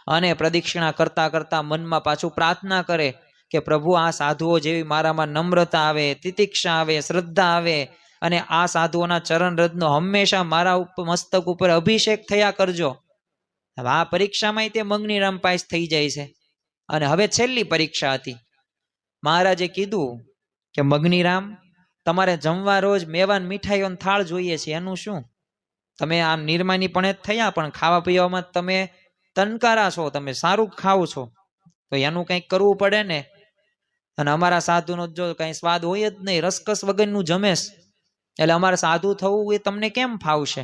અને પ્રદક્ષિણા કરતા કરતા મનમાં પાછું પ્રાર્થના કરે કે પ્રભુ આ સાધુઓ જેવી મારામાં નમ્રતા આવે, તિતિક્ષા આવે, શ્રદ્ધા આવે, અને આ સાધુઓના ચરણ રજનો હંમેશા મારા મસ્તક ઉપર અભિષેક થયા કરજો. હવે આ પરીક્ષામાં તે મગનીરામ પાસ થઈ જાય છે. અને હવે છેલ્લી પરીક્ષા હતી. મહારાજે કીધું કે મગનીરામ તમારે જમવા રોજ મેવાન મીઠાઈઓનો થાળ જોઈએ છે, એનું શું? તમે આમ નિર્માનીપણે જ થયા પણ ખાવા પીવામાં તમે તનકારા છો, તમે સારું ખાવ છો, તો એનું કંઈક કરવું પડે ને. અને અમારા સાધુનો જો કંઈ સ્વાદ હોય જ નહીં, રસકસ વગરનું જમેશ, એટલે અમારે સાધુ થવું એ તમને કેમ ફાવશે?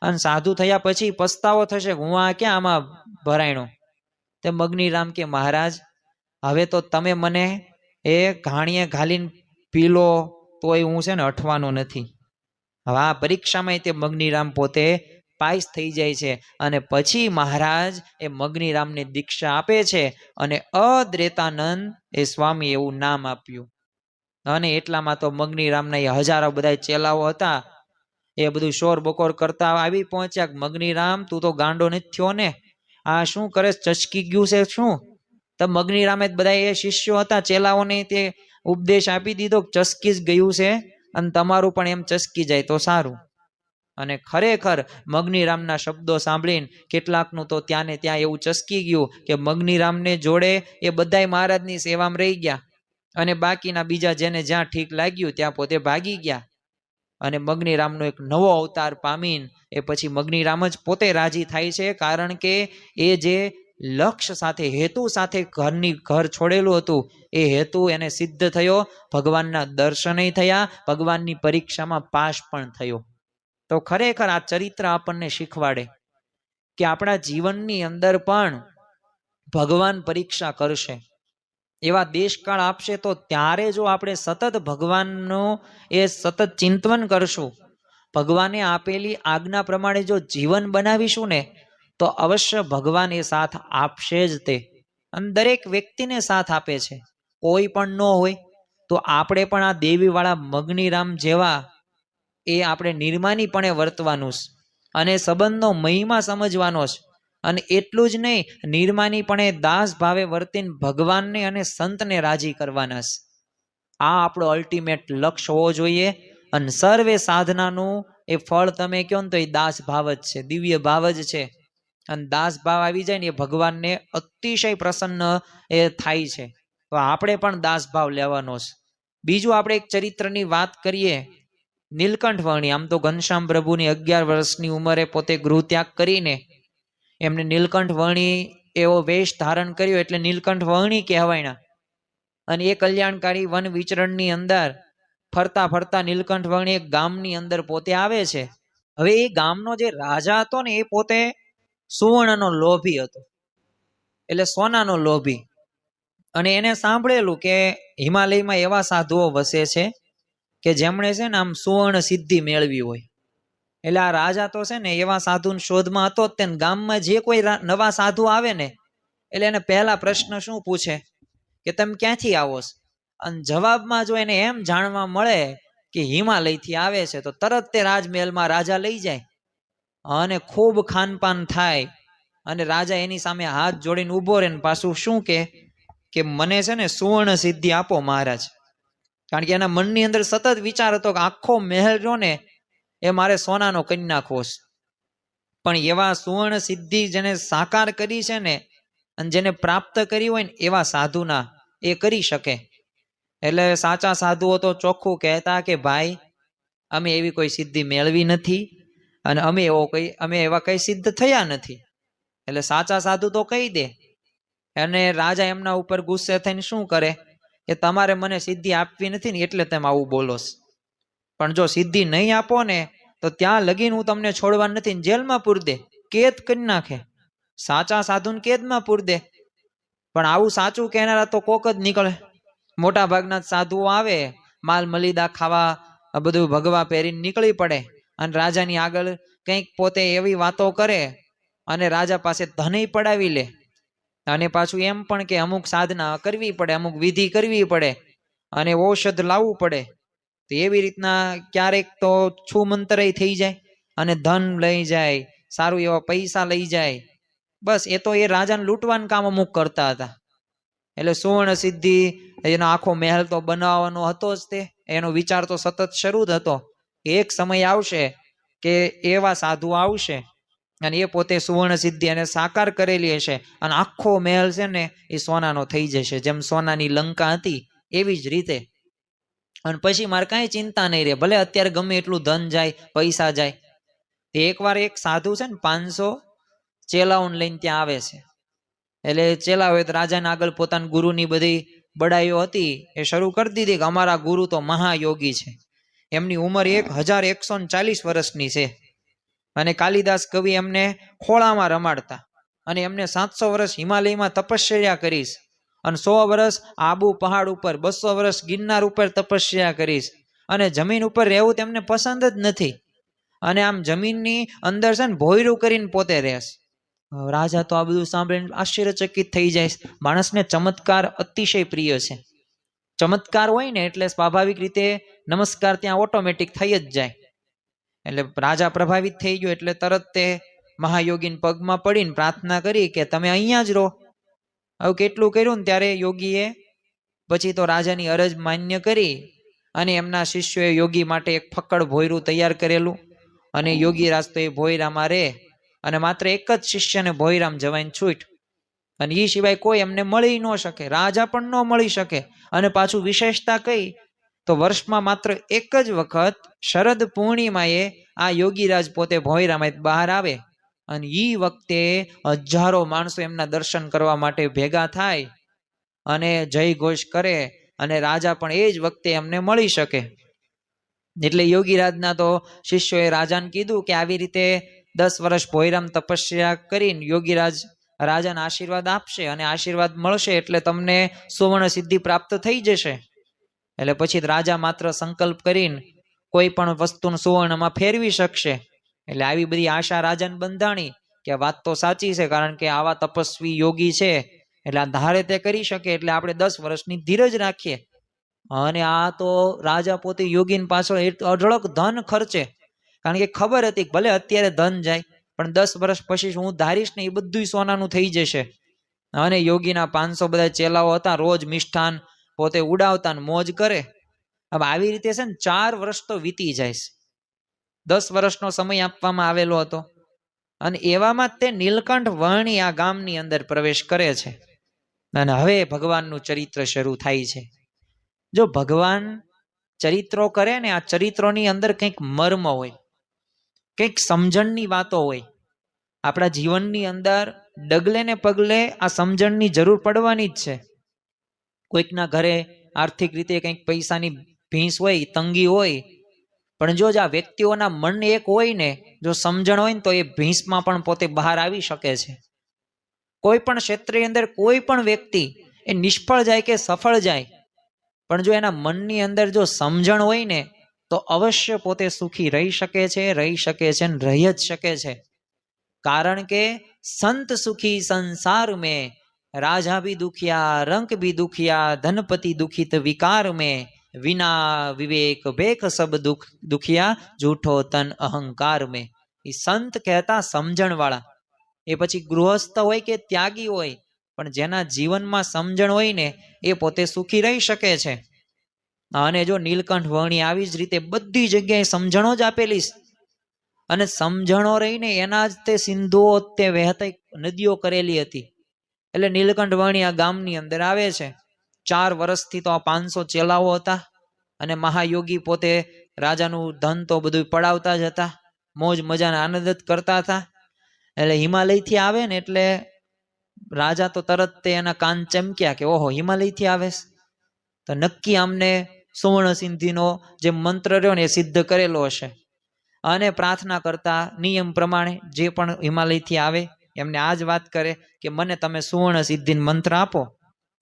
અને સાધુ થયા પછી પસ્તાવો થશે હું આ ક્યાં આમાં ભરાયણો. તે મગનીરામ કે મહારાજ હવે તો તમે મને એ ઘાણીએ ઘાલીને પી લો તોય હું છે ને અઠવાનો નથી. હવે આ પરીક્ષામાં તે મગનીરામ પોતે પાસ થઈ જાય છે અને પછી મહારાજ એ મગનીરામને દીક્ષા આપે છે અને અદ્વૈતાનંદ એ સ્વામી એવું નામ આપ્યું. અને એટલામાં તો મગનીરામના એ હજારો બધા ચેલાઓ હતા, એ બધું શોર બકોર કરતા આવી પહોંચ્યા. મગનીરામ, તું તો ગાંડો નથી થયો ને? આ શું કરે? ચચકી ગયું છે શું? તો મગનીરામે બધા એ શિષ્યો હતા, ચેલાઓને તે ઉપદેશ આપી દીધો, ચસકી જ ગયું છે અને તમારું પણ એમ ચસકી જાય તો સારું. અને ખરેખર મગનીરામના શબ્દો સાંભળીને કેટલાકનું તો ત્યાં ને ત્યાં એવું ચસકી ગયું કે મગનીરામને જોડે એ બધાય મહારાજની સેવામાં રહી ગયા અને બાકીના બીજા જેને જ્યાં ઠીક લાગ્યું ત્યાં પોતે ભાગી ગયા. અને મગનીરામનો એક નવો અવતાર પામીને એ પછી મગનીરામ જ પોતે રાજી થાય છે, કારણ કે એ જે લક્ષ્ય સાથે, હેતુ સાથે ઘર છોડેલું હતું એ હેતુ એને સિદ્ધ થયો. ભગવાનના દર્શનય થયા, ભગવાનની પરીક્ષામાં પાસ પણ થયો. તો ખરેખર આ ચરિત્ર આપણને શીખવાડે કે આપણા જીવનની અંદર પણ ભગવાન પરીક્ષા કરશે, એવા દેશકાળ આપશે. તો ત્યારે જો આપણે સતત ભગવાનનું એ સતત ચિંતન કરશું, ભગવાને આપેલી આજ્ઞા પ્રમાણે જો જીવન બનાવીશું ને, તો અવશ્ય ભગવાન એ સાથ આપશે જ. તે અને દરેક વ્યક્તિને સાથ આપે છે, કોઈ પણ ન હોય તો આપણે પણ આ દેવીવાળા મગનીરામ જેવા એ આપણે નિર્માનીપણે વર્તવાનું છે અને સંબંધનો મહિમા સમજવાનો છે. અને એટલું જ નહીં, નિર્માનીપણે દાસ ભાવે વર્તીને ભગવાનને અને સંતને રાજી કરવાના છે. આ આપણો અલ્ટિમેટ લક્ષ્ય હોવો જોઈએ. અને સર્વે સાધનાનું એ ફળ તમે કહો ને તો એ દાસ ભાવ જ છે, દિવ્ય ભાવ જ છે. અને દાસ ભાવ આવી જાય ને એ ભગવાનને અતિશય પ્રસન્ન એ થાય છે. તો આપણે પણ દાસ ભાવ લેવાનો છે. બીજું આપણે એક ચરિત્રની વાત કરીએ. નીલકંઠ વર્ણી, આમ તો ઘનશ્યામ પ્રભુની 11 વર્ષની ઉંમરે પોતે ગૃહ ત્યાગ કરીને એમને નીલકંઠ વર્ણી એવો વેશ ધારણ કર્યો એટલે નીલકંઠ વર્ણી કહેવાયના. અને એ કલ્યાણકારી વન વિચરણની અંદર ફરતા ફરતા નીલકંઠ વર્ણી એક ગામની અંદર પોતે આવે છે. હવે એ ગામનો જે રાજા હતો ને એ પોતે સુવર્ણનો લોભી હતો, એટલે સોનાનો લોભી. અને એને સાંભળેલું કે હિમાલયમાં એવા સાધુઓ વસે છે કે જેમણે છે ને આમ સુવર્ણ સિદ્ધિ મેળવી હોય. એટલે આ રાજા તો છે ને એવા સાધુની શોધમાં હતો. તે ગામમાં જે કોઈ નવા સાધુ આવે ને એટલે એને પહેલા પ્રશ્ન શું પૂછે કે તમે ક્યાંથી આવો છો? અને જવાબમાં જો એને એમ જાણવા મળે કે હિમાલયથી આવે છે તો તરત તે રાજમહેલમાં રાજા લઈ જાય અને ખૂબ ખાનપાન થાય. અને રાજા એની સામે હાથ જોડીને ઊભો રહે ને પાછું શું કે મને છે ને સુવર્ણ સિદ્ધિ આપો મહારાજ. કારણ કે એના મનની અંદર સતત વિચાર હતો કે આખો મહેલ જો ને એ મારે સોનાનો કરી નાખવો છે. પણ એવા સુવર્ણ સિદ્ધિ જેને સાકાર કરી છે ને અને જેને પ્રાપ્ત કરી હોય ને એવા સાધુના એ કરી શકે. એટલે સાચા સાધુઓ તો ચોખ્ખું કહેતા કે ભાઈ અમે એવી કોઈ સિદ્ધિ મેળવી નથી અને અમે એવા કઈ સિદ્ધ થયા નથી. એટલે સાચા સાધુ તો કહી દે. અને રાજા એમના ઉપર ગુસ્સે થઈને શું કરે કે તમારે મને સિદ્ધિ આપવી નથી ને એટલે તમે આવું બોલો. પણ જો સિદ્ધિ નહીં આપો ને તો ત્યાં લગીને હું તમને છોડવા નથી, જેલમાં પૂર દે, કેદ કરી નાખે. સાચા સાધુને કેદમાં પૂર દે. પણ આવું સાચું કહેનારા તો કોક જ નીકળે. મોટા ભાગના સાધુઓ આવે, માલ મલિદા ખાવા, બધું ભગવા પહેરીને નીકળી પડે અને રાજાની આગળ કંઈક પોતે એવી વાતો કરે અને રાજા પાસે ધનય પડાવી લે. અને પાછું એમ પણ કે અમુક સાધના કરવી પડે, અમુક વિધિ કરવી પડે અને ઔષધ લાવવું પડે. તો એવી રીતના ક્યારેક તો છુમંતરય થઈ જાય અને ધન લઈ જાય, સારું એવા પૈસા લઈ જાય. બસ એ તો એ રાજાને લૂંટવાનું કામ અમુક કરતા હતા. એટલે સુવર્ણ સિદ્ધિ એનો આખો મહેલ તો બનાવવાનો હતો જ. તે એનો વિચાર તો સતત શરૂ જ હતો કે એક સમય આવશે કે એવા સાધુ આવશે અને એ પોતે સુવર્ણ સિદ્ધિ એને સાકાર કરેલી હશે અને આખો મહેલ છે ને એ સોનાનો થઈ જશે. જેમ સોનાની લંકા હતી એવી જ રીતે. અને પછી મારે કાંઈ ચિંતા નહીં રહે, ભલે અત્યારે ગમે એટલું ધન જાય, પૈસા જાય. એકવાર એક સાધુ છે ને 500 ચેલાઓને લઈને ત્યાં આવે છે. એટલે ચેલાઓએ રાજાને આગળ પોતાના ગુરુની બધી બડાઈઓ હતી એ શરૂ કરી દીધી કે અમારા ગુરુ તો મહાયોગી છે, એમની ઉંમર 1140 વર્ષની છે અને કાલિદાસ કવિ એમને ખોળામાં રમાડતા અને એમને 700 વર્ષ હિમાલયમાં તપશ્ચર્યા કરીશ અને 100 વર્ષ આબુ પહાડ ઉપર, 200 વર્ષ ગિરનાર ઉપર તપસ્યા કરીશ અને જમીન ઉપર રહેવું તેમને પસંદ જ નથી. અને આમ જમીનની અંદર છે ને ભોયરું કરીને પોતે રહેશે. રાજા તો આ બધું સાંભળીને આશ્ચર્યચકિત થઈ જાય. માણસને ચમત્કાર અતિશય પ્રિય છે. ચમત્કાર હોય ને એટલે સ્વાભાવિક રીતે નમસ્કાર ત્યાં ઓટોમેટિક થઈ જ જાય. એટલે રાજા પ્રભાવિત થઈ ગયો એટલે તરત તે મહાયોગીને પગમાં પડીને પ્રાર્થના કરી કે તમે અહીંયા જ રહો. હવે કેટલું કર્યું ને ત્યારે યોગીએ પછી તો રાજાની અરજ માન્ય કરી અને એમના શિષ્યોએ યોગી માટે એક ફક્કડ ભોયરું તૈયાર કરેલું. અને યોગીરાજ તો એ ભોયરામાં રહે અને માત્ર એક જ શિષ્યને ભોયરામ જવાઈને છૂટ. અને એ સિવાય કોઈ એમને મળી ન શકે, રાજા પણ ન મળી શકે. અને પાછું વિશેષતા કઈ તો વર્ષમાં માત્ર એક જ વખત શરદ પૂર્ણિમાએ આ યોગીરાજ પોતે ભોયરામાં બહાર આવે અને એ વખતે હજારો માણસો એમના દર્શન કરવા માટે ભેગા થાય અને જય ઘોષ કરે અને રાજા પણ એ જ વખતે એમને મળી શકે. એટલે યોગીરાજના તો શિષ્યોએ રાજાને કીધું કે આવી રીતે 10 વર્ષ ભોયરામ તપસ્યા કરીને યોગીરાજ રાજાને આશીર્વાદ આપશે અને આશીર્વાદ મળશે એટલે તમને સુવર્ણ સિદ્ધિ પ્રાપ્ત થઈ જશે. એટલે પછી રાજા માત્ર સંકલ્પ કરીને કોઈ પણ વસ્તુને સુવર્ણમાં ફેરવી શકશે. એટલે આવી બધી આશા રાજાને બંધાણી કે વાત તો સાચી છે, કારણ કે આવા તપસ્વી યોગી છે એટલે આ ધારે તે કરી શકે, એટલે આપણે 10 વર્ષની ધીરજ રાખીએ. અને આ તો રાજા પોતે યોગીની પાછળ અઢળક ધન ખર્ચે, કારણ કે ખબર હતી ભલે અત્યારે ધન જાય પણ 10 વર્ષ પછી હું ધારીશ ને એ બધું સોનાનું થઈ જશે. અને યોગીના 500 બધા ચેલાઓ હતા, રોજ મિષ્ઠાન પોતે ઉડાવતા મોજ કરે. હવે આવી રીતે છે ને 4 વર્ષ તો વીતી જાય. 10 વર્ષનો સમય આપવામાં આવેલો હતો અને એવામાં તે નીલકંઠ વર્ણી આ ગામની અંદર પ્રવેશ કરે છે અને હવે ભગવાનનું ચરિત્ર શરૂ થાય છે. જો ભગવાન ચરિત્રો કરે ને, આ ચરિત્રોની અંદર કંઈક મર્મ હોય, કંઈક સમજણની વાતો હોય. આપણા જીવનની અંદર ડગલે ને પગલે આ સમજણની જરૂર પડવાની જ છે. કોઈકના ઘરે આર્થિક રીતે કંઈક પૈસાની ભીંસ હોય, તંગી હોય, પણ જો આ વ્યક્તિઓના મન એક હોય ને, જો સમજણ હોય ને તો એ ભીંસમાં પણ પોતે બહાર આવી શકે છે. કોઈ પણ ક્ષેત્રની અંદર કોઈ પણ વ્યક્તિ એ નિષ્ફળ જાય કે સફળ જાય, પણ જો એના મનની અંદર જો સમજણ હોય ને તો અવશ્ય પોતે સુખી રહી શકે છે ને રહી જ શકે છે. કારણ કે સંત સુખી સંસાર મેં, રાજા ભી દુખિયા, રંક ભી દુખિયા, ધનપતિ દુખિત વિકાર મેં, વિના વિવેક બેક સબ દુખિયા, જૂઠો તન અહંકાર મેં. એ સંત કહેતા સમજણ વાળા, એ પછી ગૃહસ્થ હોય કે ત્યાગી હોય, પણ જેના જીવનમાં સમજણ હોય ને એ પોતે સુખી રહી શકે છે. અને જો નીલકંઠ વર્ણી આવી જ રીતે બધી જગ્યાએ સમજણો જ આપેલી, અને સમજણો રહીને એના જ તે સિંધુઓ તે વહેતી નદીઓ કરેલી હતી. એટલે નીલકંઠ વર્ણી આ ગામની અંદર આવે છે. 4 વર્ષથી તો આ 500 ચેલાઓ હતા અને મહાયોગી પોતે રાજાનું ધન તો બધું પડાવતા જ હતા, મોજ મજાના આનંદ જ કરતા હતા. એટલે હિમાલયથી આવે ને એટલે રાજા તો તરત તે એના કાન ચમક્યા કે ઓહો હિમાલયથી આવે તો નક્કી આમને સુવર્ણ સિદ્ધિનો જે મંત્ર રહ્યો ને એ સિદ્ધ કરેલો હશે. અને પ્રાર્થના કરતા નિયમ પ્રમાણે જે પણ હિમાલયથી આવે એમને આ જ વાત કરે કે મને તમે સુવર્ણ સિદ્ધિ મંત્ર આપો.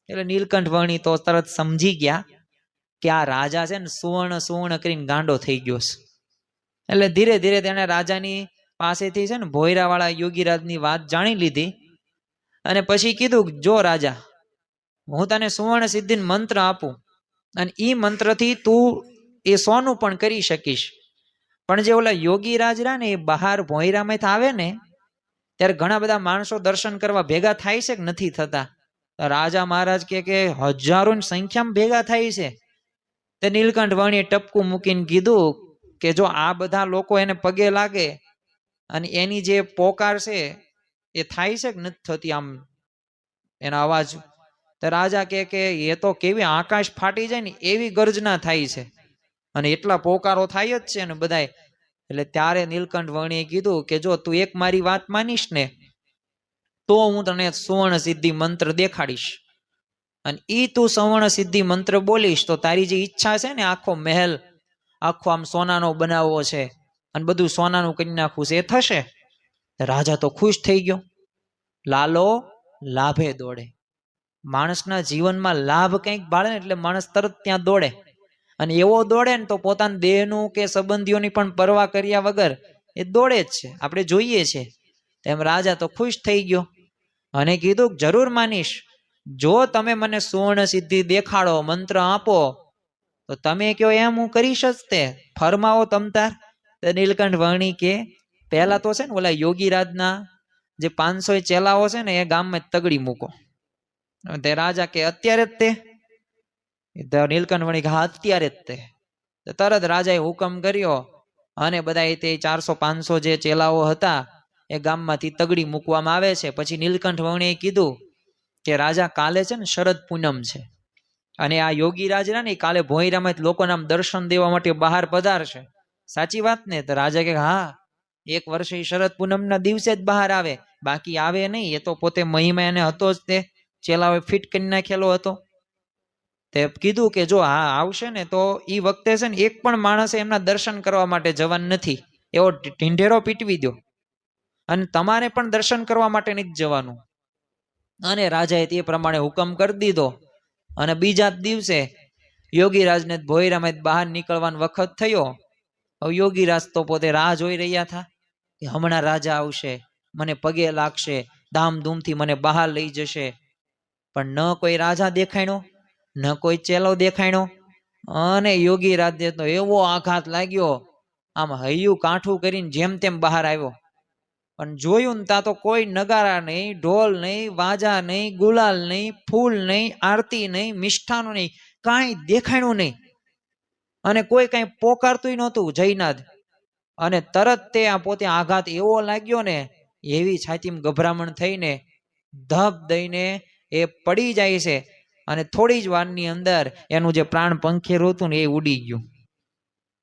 એટલે નીલકંઠ વર્ણી તો તરત સમજી ગયા કે આ રાજા છે ને સુવર્ણ કરીને ગાંડો થઈ ગયો છે. એટલે ધીરે ધીરે તેણે રાજાની પાસેથી છે ને ભોયરાવાળા યોગીરાજની વાત જાણી લીધી અને પછી કીધું જો રાજા, હું તને સુવર્ણ સિદ્ધિ મંત્ર આપું અને એ મંત્રથી તું એ સોનું પણ કરી શકીશ, પણ જે ઓલા યોગીરાજ રહ્યા ને એ બહાર ભોયરામાં આવે ને ત્યારે ઘણા બધા માણસો દર્શન કરવા ભેગા થાય છે કે નથી થતા? રાજા મહારાજ કે હજારોની સંખ્યામાં ભેગા થાય છે. તે નીલકંઠ વર્ણીએ ટપકું મૂકીને કીધું કે જો આ બધા લોકો એને પગે લાગે અને એની જે પોકાર છે એ થાય છે કે નથી થતી આમ એના અવાજ, તો રાજા કે એ તો કેવી આકાશ ફાટી જાય ને એવી ગર્જના થાય છે અને એટલા પોકારો થાય જ છે ને બધાય. એટલે ત્યારે નીલકંઠ વર્ણીએ કીધું કે જો તું એક મારી વાત માનીશ ને તો હું તને સુવર્ણ સિદ્ધિ મંત્ર દેખાડીશ, અને ઈ તું સુવર્ણ સિદ્ધિ મંત્ર બોલીશ તો તારી જે ઈચ્છા છે ને આખો મહેલ આખો આમ સોનાનો બનાવવો છે અને બધું સોનાનું કરી નાખવું છે એ થશે. રાજા તો ખુશ થઈ ગયો. લાલો લાભે દોડે. માણસના જીવનમાં લાભ કંઈક ભાળે ને એટલે માણસ તરત ત્યાં દોડે. અને એવો દોડે ને તો પોતાના દેહનું કે સંબંધીઓની પણ પરવા કર્યા વગર એ દોડે જ છે, આપણે જોઈએ છે. તેમ રાજા તો ખુશ થઈ ગયો અને કીધું જરૂર માનીશ, જો તમે મને સુવર્ણ સિદ્ધિ દેખાડો, મંત્ર આપો તો તમે કયો એમ હું કરીશ જ, તે ફરમાવો તમતાર. નીલકંઠ વર્ણી કે પહેલા તો છે ને ઓલા યોગીરાજના જે 500 ચેલાઓ છે ને એ ગામમાં તગડી મૂકો. તે રાજા કે અત્યારે જ તે? નીલકંઠ વર્ણી કે હા અત્યારે જ તે. તરત રાજાએ હુકમ કર્યો અને બધા તે 400-500 જે ચેલાઓ હતા એ ગામમાંથી તગડી મૂકવામાં આવે છે. પછી નીલકંઠ વર્ણીએ કીધું કે રાજા કાલે છે ને શરદ પૂનમ છે અને આ યોગીરાજ ને કાલે ભોંયરામાં લોકોના દર્શન દેવા માટે બહાર પધારશે, સાચી વાત ને? તો રાજા કે હા, એક વર્ષે શરદ પૂનમના દિવસે જ બહાર આવે, બાકી આવે નહીં. એ તો પોતે મહિમા એને હતો જ, તે ચેલાઓએ ફિટ કરી નાખેલો હતો. તે કીધું કે જો હા આવશે ને તો એ વખતે છે ને એક પણ માણસે એમના દર્શન કરવા માટે જવાનું નથી, એવો ઢીંઢેરો પીટવી દો, અને તમારે પણ દર્શન કરવા માટે નથી જવાનું. અને રાજાએ તે પ્રમાણે હુકમ કરી દીધો. અને બીજા દિવસે યોગીરાજને ભોયરામાં બહાર નીકળવાનો વખત થયો. હવે યોગીરાજ તો પોતે રાહ જોઈ રહ્યા હતા કે હમણાં રાજા આવશે, મને પગે લાગશે, ધામધૂમથી મને બહાર લઈ જશે. પણ ન કોઈ રાજા દેખાણો, ન કોઈ ચેલો દેખાણો. અને યોગીરાજને તો એવો આઘાત લાગ્યો, આમ હૈયું કાઠું કરીને જેમ તેમ બહાર આવ્યો. પણ જોયું ને ત્યાં તો કોઈ નગારા નહીં, ઢોલ નહીં, વાજા નહીં, ગુલાલ નહીં, ફૂલ નહીં, આરતી નહીં, મિષ્ઠાનો નહીં, કાંઈ દેખાણું નહીં. અને કોઈ કાંઈ પોકારતું નહોતું જયનાથ. અને તરત તે આ પોતે આઘાત એવો લાગ્યો ને, એવી છાતીમાં ગભરામણ થઈને ધબ દઈને એ પડી જાય છે. અને થોડી જ વારની અંદર એનું જે પ્રાણ પંખેરું હતું ને એ ઉડી ગયું.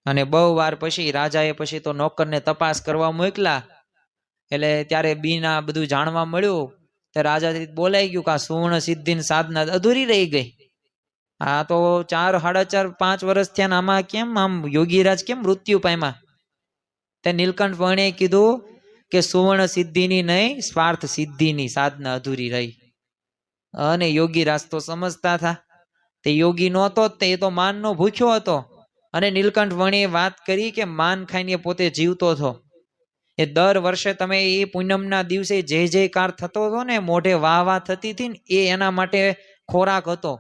અને બહુ વાર પછી રાજાએ પછી તો નોકરને તપાસ કરવા મોકલા. એટલે ત્યારે બીના બધું જાણવા મળ્યું. તો રાજાથી બોલાઈ ગયું કે આ સુવર્ણ સિદ્ધિની સાધના અધૂરી રહી ગઈ. આ તો 4, 4.5, 5 વર્ષ થયા, આમાં કેમ આમ યોગીરાજ કેમ મૃત્યુ પામ્યા? તે નીલકંઠ વર્ણીએ કીધું કે સુવર્ણ સિદ્ધિની નહીં, સ્વાર્થ સિદ્ધિની સાધના અધૂરી રહી. અને યોગીરાજ તો સમજતા હતા, તે યોગી નહોતો, તે તો માનનો ભૂખ્યો હતો. અને નીલકંઠ વર્ણીએ વાત કરી કે માન ખાઈને પોતે જીવતો હતો. એ દર વર્ષે તમે એ પૂનમના દિવસે જે જયકાર થતો હતો ને, મોઢે વાહ વાહ થતી હતી ને, એ એના માટે ખોરાક હતો.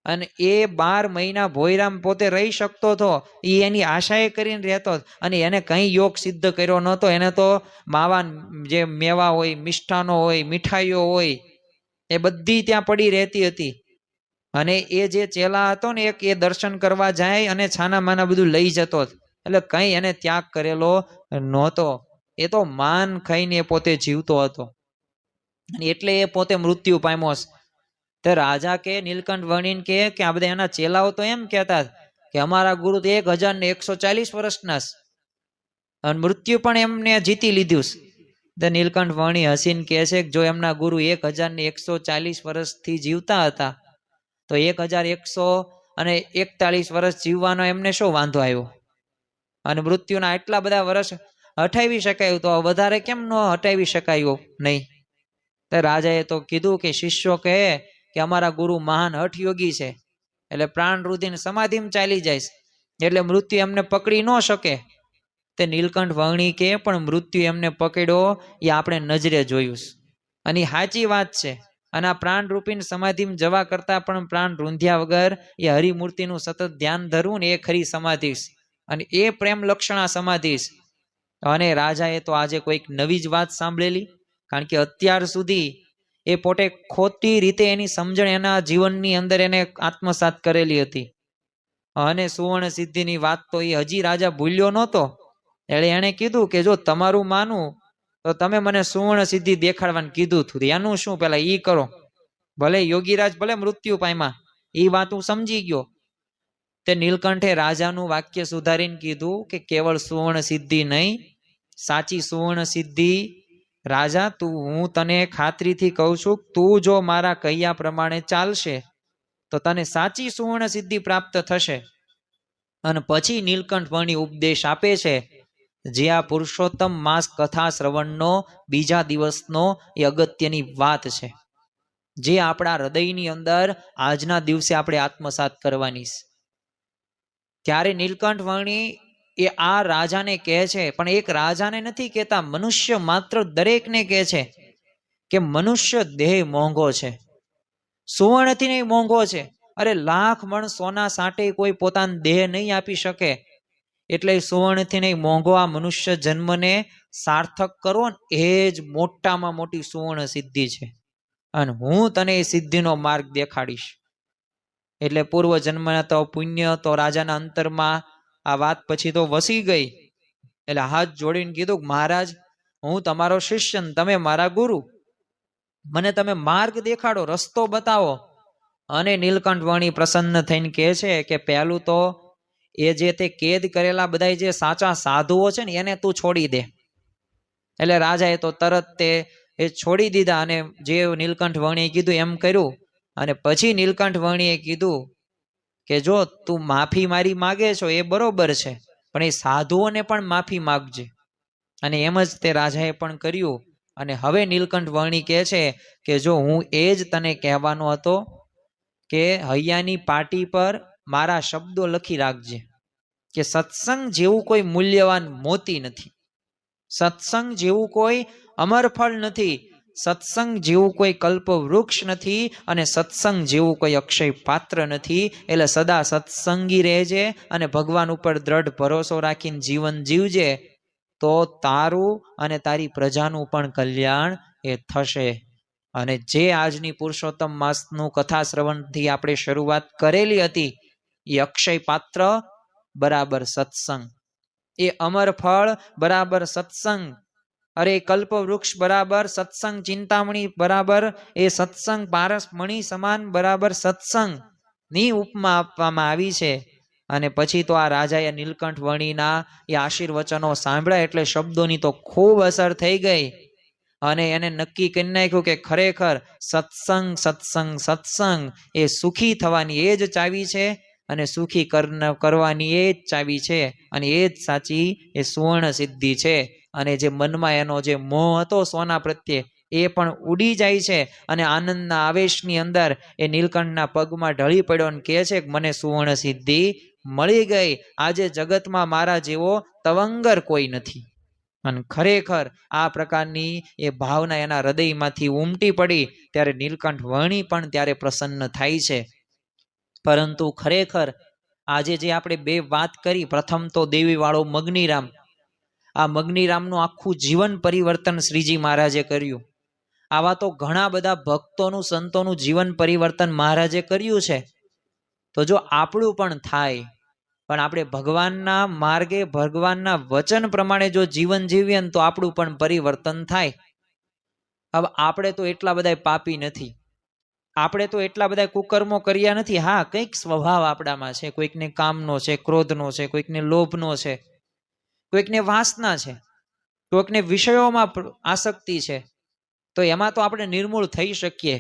અને એ 12 મહિના ભોયરામ પોતે રહી શકતો હતો, એ એની આશાએ કરીને રહેતો. અને એને કંઈ યોગ સિદ્ધ કર્યો નહોતો. એને તો માવા જે મેવા હોય, મિષ્ઠાનો હોય, મીઠાઈઓ હોય, એ બધી ત્યાં પડી રહેતી હતી. અને એ જે ચેલા હતો ને એક, એ દર્શન કરવા જાય અને છાના માના બધું લઈ જતો. એટલે કંઈ એને ત્યાગ કરેલો નહોતો. એ તો માન ખાઈને પોતે જીવતો હતો. એટલે એ પોતે મૃત્યુ પામ્યો. તો રાજા કે નીલકંઠ વર્ણીને કે આ બધા એના ચેલાઓ તો એમ કહેતા કે અમારા ગુરુ તો 1140 વર્ષના છે અને મૃત્યુ પણ એમને જીતી લીધું છે. તો નીલકંઠ વર્ણી હસીને કહે છે કે જો એમના ગુરુ 1140 વર્ષથી જીવતા હતા તો 1141 વર્ષ જીવવાનો એમને શું વાંધો આવ્યો? અને મૃત્યુના એટલા બધા વર્ષ હટાવી શકાયું તો વધારે કેમ ન હટાવી શકાયું નહીં? તો રાજાએ તો કીધું કે શિષ્યો કહે કે અમારા ગુરુ મહાન હઠયોગી છે, એટલે પ્રાણ રુધિન સમાધિમાં ચાલી જાય છે, એટલે મૃત્યુ એમને પકડી ન શકે. તે નીલકંઠ વર્ણી કે પણ મૃત્યુ એમને પકડ્યો એ આપણે નજરે જોયું અને સાચી વાત છે. અને આ પ્રાણ રૂપીને સમાધિમાં જવા કરતા પણ પ્રાણ રૂંધ્યા વગર એ હરિમૂર્તિનું સતત ધ્યાન ધરવું ને એ ખરી સમાધિ છે. અને એ પ્રેમ લક્ષણા સમાધિ છે. અને રાજાએ તો આજે કોઈક નવી જ વાત સાંભળેલી, કારણ કે અત્યાર સુધી એ પોતે ખોટી રીતે એની સમજણ એના જીવનની અંદર એને આત્મસાત કરેલી હતી. અને સુવર્ણ સિદ્ધિની વાત તો એ હજી રાજા ભૂલ્યો નહોતો. એટલે એણે કીધું કે જો તમારું માનું તો તમે મને સુવર્ણ સિદ્ધિ દેખાડવાનું કીધું હતું, એનું શું પેલા ઈ કરો. ભલે યોગીરાજ ભલે મૃત્યુ પામ્યા, એ વાત હું સમજી ગયો. તે નીલકંઠે રાજાનું વાક્ય સુધારીને કીધું કે કેવળ સુવર્ણ સિદ્ધિ નહીં, સાચી સુવર્ણ સિદ્ધિ રાજા હું તને ખાતરીથી કહું છું, તું જો મારા કહ્યા પ્રમાણે ચાલશે તો તને સાચી સુવર્ણ સિદ્ધિ પ્રાપ્ત થશે. અને પછી નીલકંઠ વર્ણી ઉપદેશ આપે છે, જે આ પુરુષોત્તમ માસ કથા શ્રવણનો બીજા દિવસનો એ અગત્યની વાત છે, જે આપણા હૃદયની અંદર આજના દિવસે આપણે આત્મસાત કરવાની છે. ત્યારે નીલકંઠ વર્ણી એ આ રાજાને કહે છે, પણ એક રાજાને નથી કહેતા, મનુષ્ય માત્ર દરેકને કહે છે કે મનુષ્ય દેહ મોંઘો છે, સુવર્ણથી નહીં મોંઘો છે. અરે લાખ મણ સોના સાટે કોઈ પોતાનો દેહ નહીં આપી શકે, એટલે સુવર્ણથી નહીં મોંઘો આ મનુષ્ય જન્મને સાર્થક કરો ને એ જ મોટામાં મોટી સુવર્ણ સિદ્ધિ છે, અને હું તને એ સિદ્ધિનો માર્ગ દેખાડીશ. એટલે પૂર્વ જન્મના તો પુણ્ય તો રાજાના અંતરમાં આ વાત પછી તો વસી ગઈ. એટલે હાથ જોડીને કીધું, મહારાજ હું તમારો શિષ્ય ને તમે મારા ગુરુ, મને તમે માર્ગ દેખાડો, રસ્તો બતાવો. અને નીલકંઠ વર્ણી પ્રસન્ન થઈને કહે છે કે પહેલું તો એ જે તે કેદ કરેલા બધા જે સાચા સાધુઓ છે ને એને તું છોડી દે. એટલે રાજાએ તો તરત તે એ છોડી દીધા, અને જે નીલકંઠ વર્ણીએ કીધું એમ કર્યું. અને પછી નીલકંઠ વર્ણીએ કીધું કે જો તું માફી મારી માગે છો એ બરોબર છે, પણ એ સાધુઓને પણ માફી માગજે. અને એમ જ તે રાજાએ પણ કર્યું. અને હવે નીલકંઠ વર્ણી કહે છે કે જો હું એ જ તને કહેવાનો હતો કે હૈયાની પાટી પર મારા શબ્દો લખી રાખજે કે સત્સંગ જેવું કોઈ મૂલ્યવાન મોતી નથી, સત્સંગ જેવું કોઈ અમર ફળ નથી, સત્સંગ જેવું કોઈ કલ્પ વૃક્ષ નથી, અને સત્સંગ જેવું કોઈ અક્ષય પાત્ર નથી. એટલે સદા સત્સંગી રહેજે અને ભગવાન ઉપર દ્રઢ ભરોસો રાખીને જીવન જીવજે, તો તારું અને તારી પ્રજાનું પણ કલ્યાણ એ થશે. અને જે આજની પુરુષોત્તમ માસનું કથા શ્રવણથી આપણે શરૂઆત કરેલી હતી, એ અક્ષય પાત્ર બરાબર સત્સંગ, એ અમર ફળ બરાબર સત્સંગ, અરે કલ્પ વૃક્ષ બરાબર સત્સંગ, ચિંતામણી બરાબર એ સત્સંગ, પારસ મણી સમાન બરાબર સત્સંગ ની ઉપમા આપવામાં આવી છે. અને પછી તો આ રાજાએ નીલકંઠ વર્ણીના એ આશીર્વચનો સાંભળ્યા એટલે શબ્દોની તો ખૂબ અસર થઈ ગઈ. અને એને નક્કી કરી નાખ્યું કે ખરેખર સત્સંગ સત્સંગ સત્સંગ એ સુખી થવાની એ જ ચાવી છે, અને સુખી કરવાની એ જ ચાવી છે, અને એ જ સાચી એ સુવર્ણ સિદ્ધિ છે. અને જે મનમાં એનો જે મોહ હતો સોના પ્રત્યે એ પણ ઉડી જાય છે. અને આનંદના આવેશની અંદર એ નીલકંઠના પગમાં ઢળી પડ્યો અને કહે છે કે મને સુવર્ણ સિદ્ધિ મળી ગઈ, આજે જગતમાં મારા જેવો તવંગર કોઈ નથી. અને ખરેખર આ પ્રકારની એ ભાવના એના હૃદયમાંથી ઉમટી પડી ત્યારે નીલકંઠ વર્ણી પણ ત્યારે પ્રસન્ન થાય છે. પરંતુ ખરેખર આજે જે આપણે બે વાત કરી, પ્રથમ તો દેવી વાળો મગનીરામ, આ મગનીરામનું આખું જીવન પરિવર્તન શ્રીજી મહારાજે કર્યું. આવા તો ઘણા બધા ભક્તોનું સંતોનું જીવન પરિવર્તન મહારાજે કર્યું છે. તો જો આપણું પણ થાય, પણ આપણે ભગવાનના માર્ગે ભગવાનના વચન પ્રમાણે જો જીવન જીવીએ ને તો આપણું પણ પરિવર્તન થાય. હવે આપણે તો એટલા બધા પાપી નથી, આપણે તો એટલા બધા કુકર્મો કર્યા નથી. હા, કંઈક સ્વભાવ આપણામાં છે, કોઈકને કામનો છે, ક્રોધનો છે, કોઈકને લોભનો છે, કોઈકને વાસના છે, કોઈકને વિષયોમાં આસક્તિ છે. તો એમાં તો આપણે નિર્મૂળ થઈ શકીએ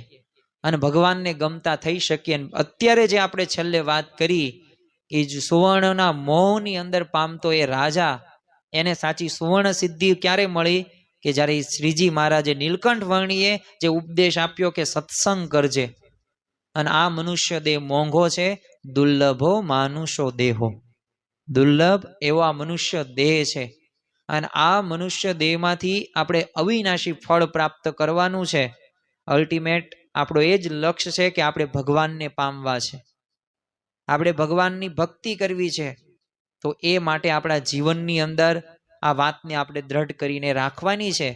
અને ભગવાનને ગમતા થઈ શકીએ. અત્યારે જે આપણે છેલ્લે વાત કરી એ જ સુવર્ણના મોહની અંદર પામતો એ રાજા, એને સાચી સુવર્ણ સિદ્ધિ ક્યારે મળી કે જ્યારે શ્રીજી મહારાજે નીલકંઠ વર્ણીએ જે ઉપદેશ આપ્યો કે સત્સંગ કરજે, અને આ મનુષ્ય દેહ મોંઘો છે, દુર્લભો માનુષો દેહો, દુર્લભ એવો આ મનુષ્ય દેહ છે, અને આ મનુષ્ય દેહમાંથી આપણે અવિનાશી ફળ પ્રાપ્ત કરવાનું છે. અલ્ટિમેટ આપણો એ જ લક્ષ્ય છે કે આપણે ભગવાનને પામવા છે, આપણે ભગવાનની ભક્તિ કરવી છે. તો એ માટે આપણા જીવનની અંદર આ વાતને આપણે દ્રઢ કરીને રાખવાની છે.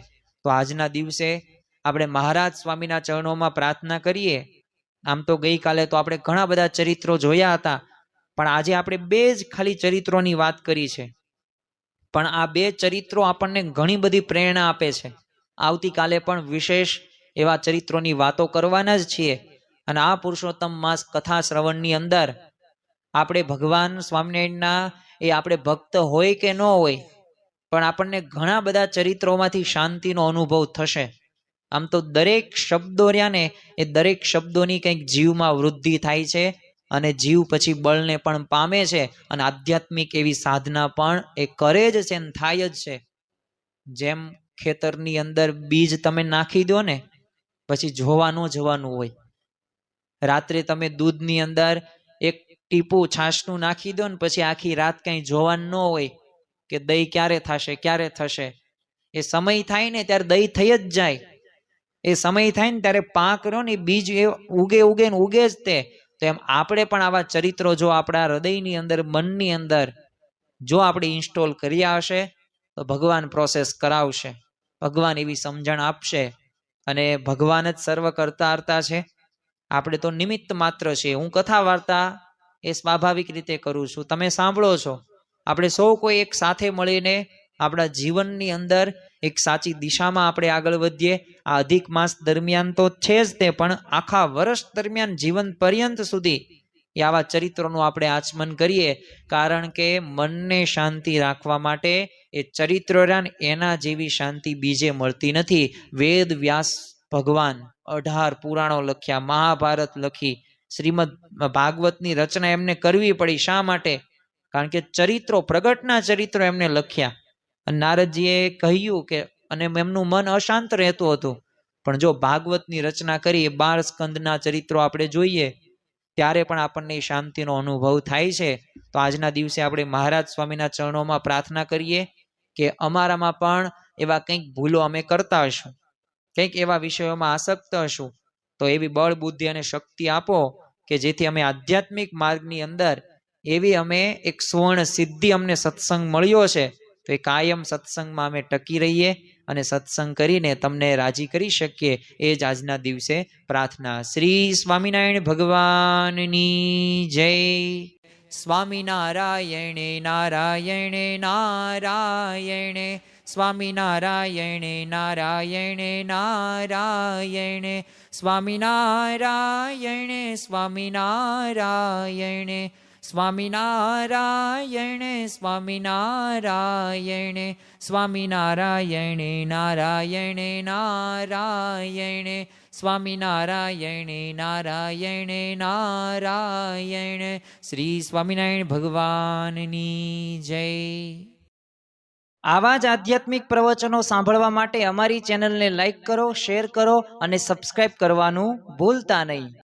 તો આજના દિવસે આપણે મહારાજ સ્વામીના ચરણોમાં પ્રાર્થના કરીએ. આમ તો ગઈકાલે તો આપણે ઘણા બધા ચરિત્રો જોયા હતા, પણ આજે આપણે બે જ ખાલી ચરિત્રોની વાત કરી છે. પણ આ બે ચરિત્રો આપણને ઘણી બધી પ્રેરણા આપે છે. આવતીકાલે પણ વિશેષ એવા ચરિત્રોની વાતો કરવાના જ છીએ. અને આ પુરુષોત્તમ માસ કથા શ્રવણની અંદર આપણે ભગવાન સ્વામિનારાયણના એ આપણે ભક્ત હોય કે ન હોય, પણ આપણને ઘણા બધા ચરિત્રોમાંથી શાંતિનો અનુભવ થશે. આમ તો દરેક શબ્દો રહ્યા ને એ દરેક શબ્દોની કંઈક જીવમાં વૃદ્ધિ થાય છે, અને જીવ પછી બળને પણ પામે છે, અને આધ્યાત્મિક એવી સાધના પણ એ કરે જ છે ને થાય જ છે. જેમ ખેતરની અંદર બીજ તમે નાખી દો ને પછી જોવા ન જવાનું હોય, રાત્રે તમે દૂધની અંદર એક ટીપું છાશનું નાખી દો ને પછી આખી રાત કંઈ જોવાનું ન હોય કે દહીં ક્યારે થશે ક્યારે થશે. એ સમય થાય ને ત્યારે દહીં થઈ જ જાય. એ સમય થાય ને ત્યારે પાક રહ્યો ને બીજ એ ઉગે ઉગે ને ઉગે જ તે. તો એમ આપણે પણ આવા ચરિત્રો જો આપણા હૃદયની અંદર મનની અંદર જો આપણે ઇન્સ્ટોલ કર્યા હશે તો ભગવાન પ્રોસેસ કરાવશે, ભગવાન એવી સમજણ આપશે. અને ભગવાન જ સર્વ કરતા હરતા છે, આપણે તો નિમિત્ત માત્ર છે. હું કથા વાર્તા એ સ્વાભાવિક રીતે કરું છું, તમે સાંભળો છો. આપણે સૌ કોઈ એક સાથે મળીને આપણા જીવનની અંદર એક સાચી દિશામાં આપણે આગળ વધીએ. આ અધિક માસ દરમિયાન તો છે જ તે, પણ આખા વર્ષ દરમિયાન જીવન પર્યંત સુધી એ આવા ચરિત્રોનું આપણે આચમન કરીએ. કારણ કે મનને શાંતિ રાખવા માટે એ ચરિત્રો એના જેવી શાંતિ બીજે મળતી નથી. વેદ વ્યાસ ભગવાન 18 પુરાણો લખ્યા, મહાભારત લખી, શ્રીમદ ભાગવતની રચના એમને કરવી પડી. શા માટે? કારણ કે ચરિત્રો, પ્રગટના ચરિત્રો એમને લખ્યા. અને નારદજીએ કહ્યું કે અને એમનું મન અશાંત રહેતું હતું, પણ જો ભાગવતની રચના કરી 12 સ્કંદના ચરિત્રો આપણે જોઈએ ત્યારે પણ આપણને શાંતિનો અનુભવ થાય છે. તો આજના દિવસે આપણે મહારાજ સ્વામીના ચરણોમાં પ્રાર્થના કરીએ કે અમારામાં પણ એવા કંઈક ભૂલો અમે કરતા હશું, કંઈક એવા વિષયોમાં આસક્ત હશું, તો એવી બળ બુદ્ધિ અને શક્તિ આપો કે જેથી અમે આધ્યાત્મિક માર્ગની અંદર એવી અમે એક સુવર્ણ સિદ્ધિ અમને સત્સંગ મળ્યો છે તો એ કાયમ સત્સંગમાં અમે ટકી રહીએ અને સત્સંગ કરીને તમને રાજી કરી શકીએ. એ જ આજના દિવસે પ્રાર્થના. શ્રી સ્વામિનારાયણ ભગવાનની જય. સ્વામિનારાયણે નારાયણે નારાયણે સ્વામિનારાયણે નારાયણે નારાયણે સ્વામિનારાયણે સ્વામિનારાયણે સ્વામિનારાયણે સ્વામિનારાયણે સ્વામિનારાયણે નારાયણે નારાયણે સ્વામિનારાયણે નારાયણે નારાયણ. શ્રી સ્વામિનારાયણ ભગવાનની જય. આવા જ આધ્યાત્મિક પ્રવચનો સાંભળવા માટે અમારી ચેનલને લાઈક કરો, શેર કરો અને સબસ્ક્રાઇબ કરવાનું ભૂલતા નહીં.